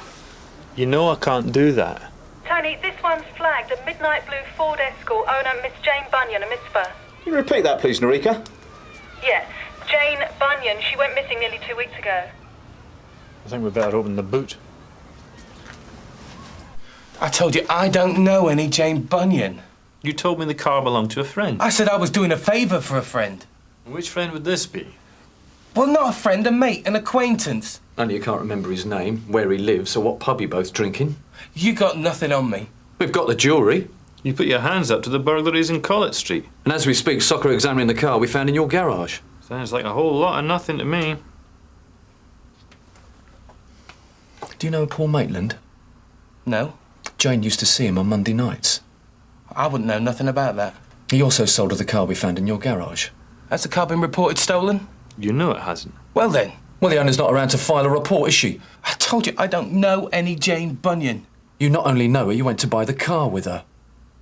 You know I can't do that. Tony, this one's flagged a midnight blue Ford Escort, owner Miss Jane Bunyan, a mitzvah. Can you repeat that, please, Narika? Yes, Jane Bunyan. She went missing nearly 2 weeks ago. I think we better open the boot. I told you, I don't know any Jane Bunyan. You told me the car belonged to a friend. I said I was doing a favour for a friend. Which friend would this be? Well, not a friend, a mate, an acquaintance. Only you can't remember his name, where he lives, or what pub you both drinking. You got nothing on me. We've got the jewellery. You put your hands up to the burglaries in Collett Street. And as we speak, Soccer examining the car we found in your garage. Sounds like a whole lot of nothing to me. Do you know Paul Maitland? No. Jane used to see him on Monday nights. I wouldn't know nothing about that. He also sold her the car we found in your garage. Has the car been reported stolen? You know it hasn't. Well then. Well, the owner's not around to file a report, is she? I told you, I don't know any Jane Bunyan. You not only know her, you went to buy the car with her.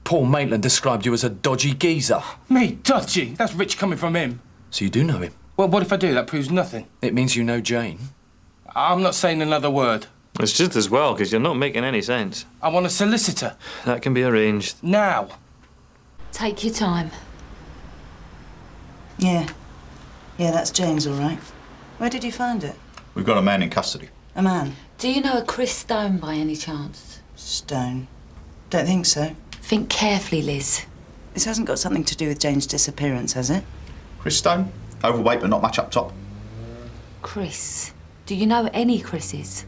Paul Maitland described you as a dodgy geezer. Me? Dodgy? That's rich coming from him. So you do know him? Well, what if I do? That proves nothing. It means you know Jane. I'm not saying another word. It's just as well, because you're not making any sense. I want a solicitor. That can be arranged. Now. Take your time. Yeah. Yeah, that's Jane's, all right. Where did you find it? We've got a man in custody. A man? Do you know a Chris Stone by any chance? Stone? Don't think so. Think carefully, Liz. This hasn't got something to do with Jane's disappearance, has it? Chris Stone? Overweight but not much up top. Chris. Do you know any Chris's?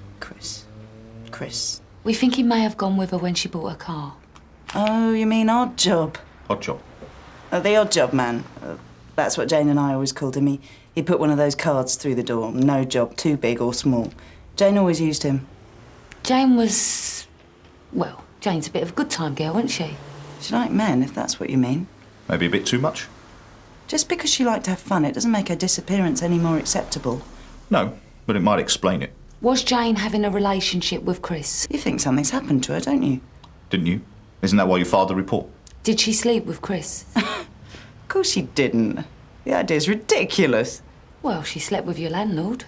Chris. We think he may have gone with her when she bought her car. Oh, you mean Odd Job? Odd Job. The Odd Job man. That's what Jane and I always called him. He put one of those cards through the door. No job, too big or small. Jane always used him. Jane was... well, Jane's a bit of a good time girl, wasn't she? She liked men, if that's what you mean. Maybe a bit too much? Just because she liked to have fun, it doesn't make her disappearance any more acceptable. No, but it might explain it. Was Jane having a relationship with Chris? You think something's happened to her, don't you? Didn't you? Isn't that why you filed the report? Did she sleep with Chris? Of course she didn't. The idea's ridiculous. Well, she slept with your landlord.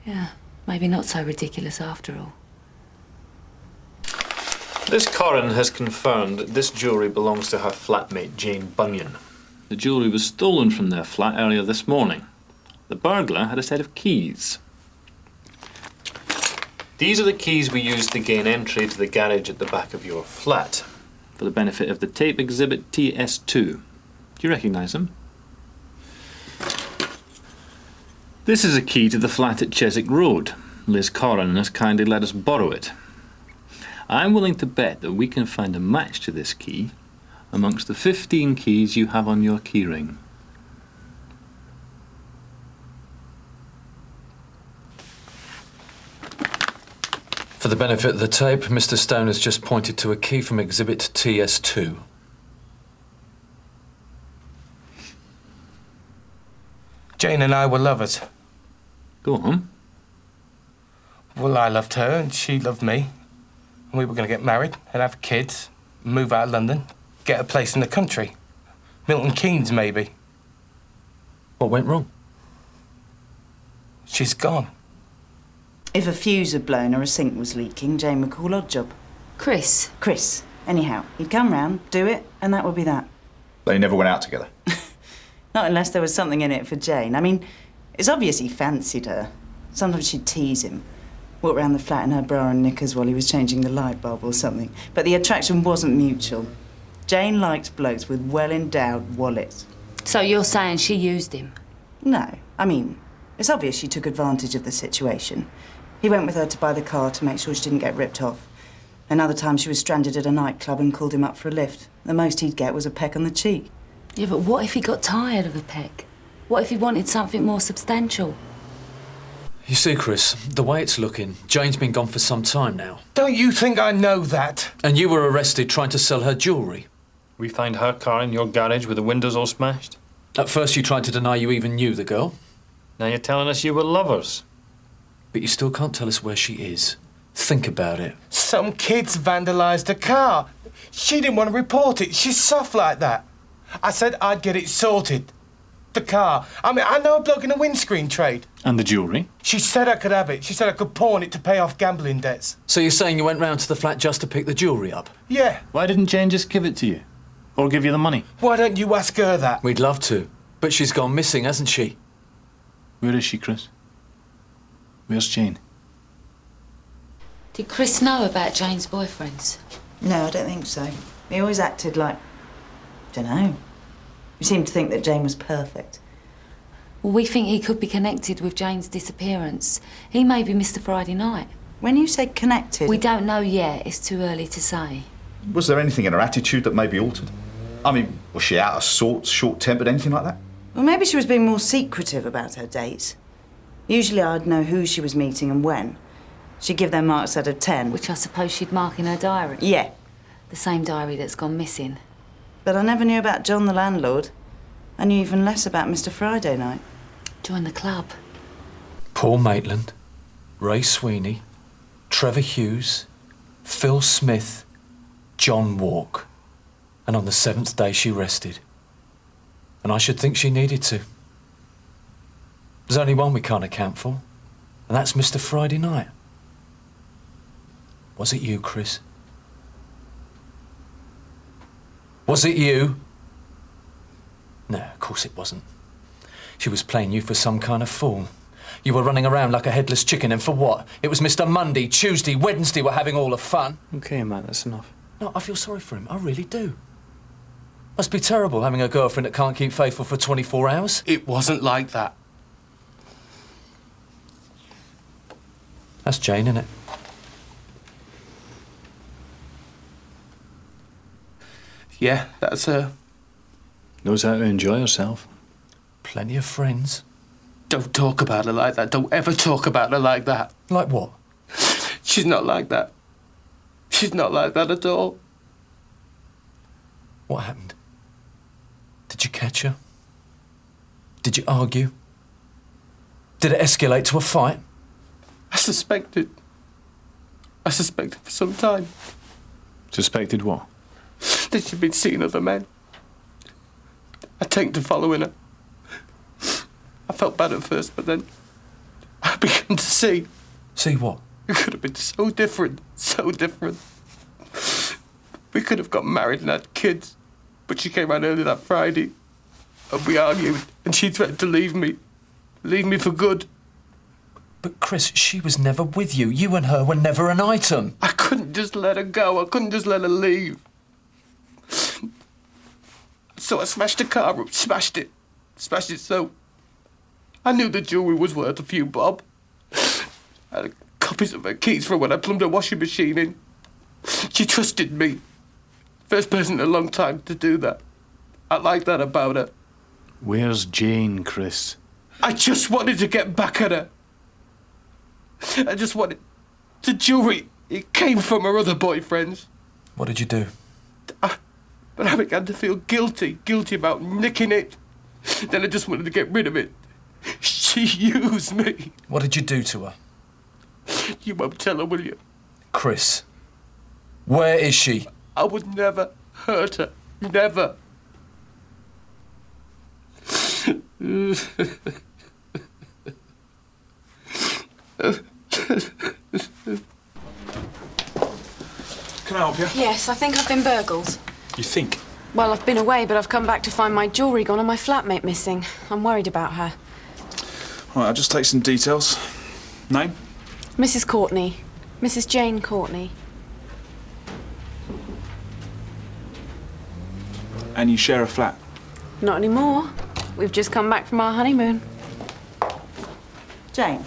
Yeah, maybe not so ridiculous after all. This coroner has confirmed that this jewellery belongs to her flatmate, Jane Bunyan. The jewellery was stolen from their flat earlier this morning. The burglar had a set of keys. These are the keys we used to gain entry to the garage at the back of your flat, for the benefit of the tape exhibit TS2. Do you recognise them? This is a key to the flat at Chiswick Road. Liz Corrin has kindly let us borrow it. I'm willing to bet that we can find a match to this key amongst the 15 keys you have on your keyring. For the benefit of the tape, Mr. Stone has just pointed to a key from exhibit TS2. Jane and I were lovers. Go on. Well, I loved her and she loved me. And we were going to get married and have kids, move out of London, get a place in the country. Milton Keynes, maybe. What went wrong? She's gone. If a fuse had blown or a sink was leaking, Jane would call Oddjob. Chris? Chris. Anyhow, he'd come round, do it, and that would be that. They never went out together? Not unless there was something in it for Jane. I mean, it's obvious he fancied her. Sometimes she'd tease him. Walk round the flat in her bra and knickers while he was changing the light bulb or something. But the attraction wasn't mutual. Jane liked blokes with well-endowed wallets. So you're saying she used him? No. I mean, it's obvious she took advantage of the situation. He went with her to buy the car to make sure she didn't get ripped off. Another time she was stranded at a nightclub and called him up for a lift. The most he'd get was a peck on the cheek. Yeah, but what if he got tired of a peck? What if he wanted something more substantial? You see, Chris, the way it's looking, Jane's been gone for some time now. Don't you think I know that? And you were arrested trying to sell her jewellery. We found her car in your garage with the windows all smashed. At first you tried to deny you even knew the girl. Now you're telling us you were lovers. But you still can't tell us where she is. Think about it. Some kids vandalised a car. She didn't want to report it. She's soft like that. I said I'd get it sorted. The car. I mean, I know a bloke in the windscreen trade. And the jewellery? She said I could have it. She said I could pawn it to pay off gambling debts. So you're saying you went round to the flat just to pick the jewellery up? Yeah. Why didn't Jane just give it to you? Or give you the money? Why don't you ask her that? We'd love to. But she's gone missing, hasn't she? Where is she, Chris? Where's Jane? Did Chris know about Jane's boyfriends? No, I don't think so. He always acted like... dunno. He seemed to think that Jane was perfect. Well, we think he could be connected with Jane's disappearance. He may be Mr. Friday Night. When you say connected... We don't know yet. It's too early to say. Was there anything in her attitude that may be altered? I mean, was she out of sorts, short-tempered, anything like that? Well, maybe she was being more secretive about her dates. Usually I'd know who she was meeting and when. She'd give them marks out of 10. Which I suppose she'd mark in her diary. Yeah. The same diary that's gone missing. But I never knew about John the landlord. I knew even less about Mr. Friday Night. Join the club. Paul Maitland, Ray Sweeney, Trevor Hughes, Phil Smith, John Walk. And on the 7th day she rested. And I should think she needed to. There's only one we can't account for, and that's Mr. Friday Night. Was it you, Chris? Was it you? No, of course it wasn't. She was playing you for some kind of fool. You were running around like a headless chicken, and for what? It was Mr. Monday, Tuesday, Wednesday were having all the fun. OK, man, that's enough. No, I feel sorry for him. I really do. Must be terrible having a girlfriend that can't keep faithful for 24 hours. It wasn't like that. That's Jane, innit? Yeah, that's her. Knows how to enjoy herself. Plenty of friends. Don't talk about her like that. Don't ever talk about her like that. Like what? She's not like that. She's not like that at all. What happened? Did you catch her? Did you argue? Did it escalate to a fight? I suspected. I suspected for some time. Suspected what? that she'd been seeing other men. I taken to following her. I felt bad at first, but then I began to see. See what? It could have been so different, so different. We could have got married and had kids, but she came round early that Friday, and we argued, and she threatened to leave me for good. But Chris, she was never with you. You and her were never an item. I couldn't just let her go. I couldn't just let her leave. So I smashed the car up, smashed it so. I knew the jewellery was worth a few bob. I had copies of her keys from when I plumbed her washing machine in. She trusted me. First person in a long time to do that. I like that about her. Where's Jane, Chris? I just wanted to get back at her. I just wanted... The jewellery, it came from her other boyfriends. What did you do? But I began to feel guilty about nicking it. Then I just wanted to get rid of it. She used me. What did you do to her? You won't tell her, will you? Chris, where is she? I would never hurt her. Never. Can I help you? Yes, I think I've been burgled. You think? Well, I've been away, but I've come back to find my jewellery gone and my flatmate missing. I'm worried about her. All right, I'll just take some details. Name? Mrs. Courtney. Mrs. Jane Courtney. And you share a flat? Not anymore. We've just come back from our honeymoon. Jane.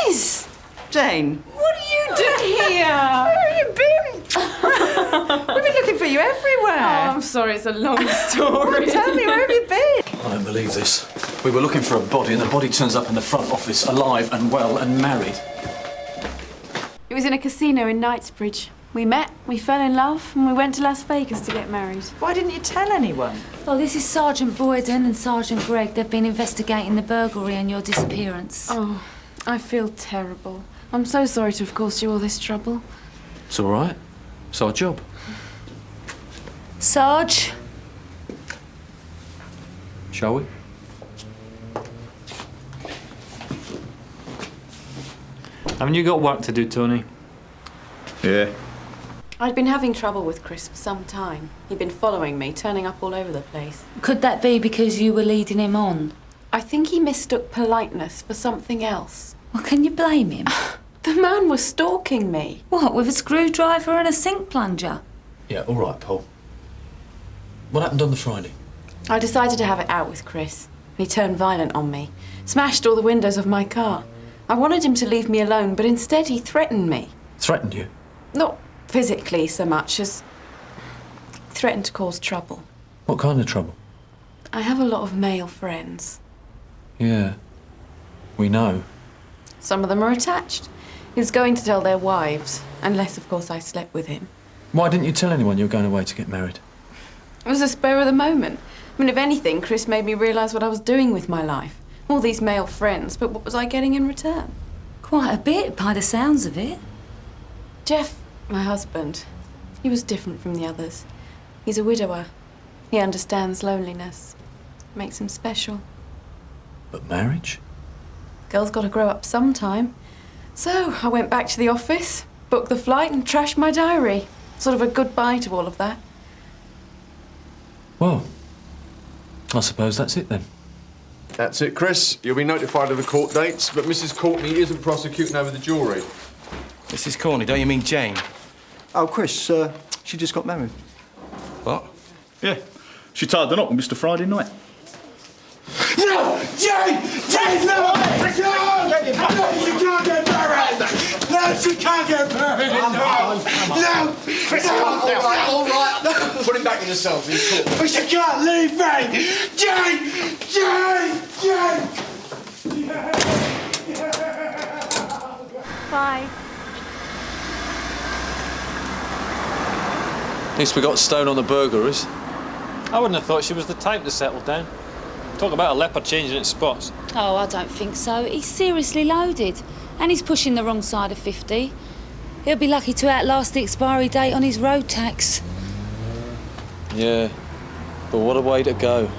Liz! Jane. What are you doing here? Where have you been? We've been looking for you everywhere. Oh, I'm sorry, it's a long story. Tell me, where have you been? I don't believe this. We were looking for a body and the body turns up in the front office, alive and well and married. It was in a casino in Knightsbridge. We met, we fell in love, and we went to Las Vegas to get married. Why didn't you tell anyone? Well, this is Sergeant Boyden and Sergeant Gregg. They've been investigating the burglary and your disappearance. Oh, I feel terrible. I'm so sorry to have caused you all this trouble. It's all right. It's our job. Sarge? Shall we? Haven't you got work to do, Tony? Yeah. I'd been having trouble with Chris for some time. He'd been following me, turning up all over the place. Could that be because you were leading him on? I think he mistook politeness for something else. Well, can you blame him? The man was stalking me. What, with a screwdriver and a sink plunger? Yeah, all right, Paul. What happened on the Friday? I decided to have it out with Chris. He turned violent on me, smashed all the windows of my car. I wanted him to leave me alone, but instead he threatened me. Threatened you? Not physically so much as threatened to cause trouble. What kind of trouble? I have a lot of male friends. Yeah, we know. Some of them are attached. He was going to tell their wives, unless, of course, I slept with him. Why didn't you tell anyone you were going away to get married? It was a spur of the moment. I mean, if anything, Chris made me realise what I was doing with my life. All these male friends, but what was I getting in return? Quite a bit, by the sounds of it. Jeff, my husband, he was different from the others. He's a widower. He understands loneliness. Makes him special. But marriage? Girl's got to grow up sometime. So I went back to the office, booked the flight and trashed my diary. Sort of a goodbye to all of that. Well, I suppose that's it then. That's it, Chris. You'll be notified of the court dates, but Mrs. Courtney isn't prosecuting over the jewellery. Mrs. Corney, don't you mean Jane? Oh, Chris, she just got married. What? Yeah. She tied the knot with Mr. Friday night. No! Jane! Jane, no! No! You can't get married! No, she can't get married! No! Chris, all right. Put him back in the cell, please. But you can't leave me! Jane! Jane! Bye. At least we got stone on the burglaries. I wouldn't have thought she was the type to settle down. Talk about a leopard changing its spots. Oh, I don't think so. He's seriously loaded. And he's pushing the wrong side of 50. He'll be lucky to outlast the expiry date on his road tax. Yeah, but what a way to go.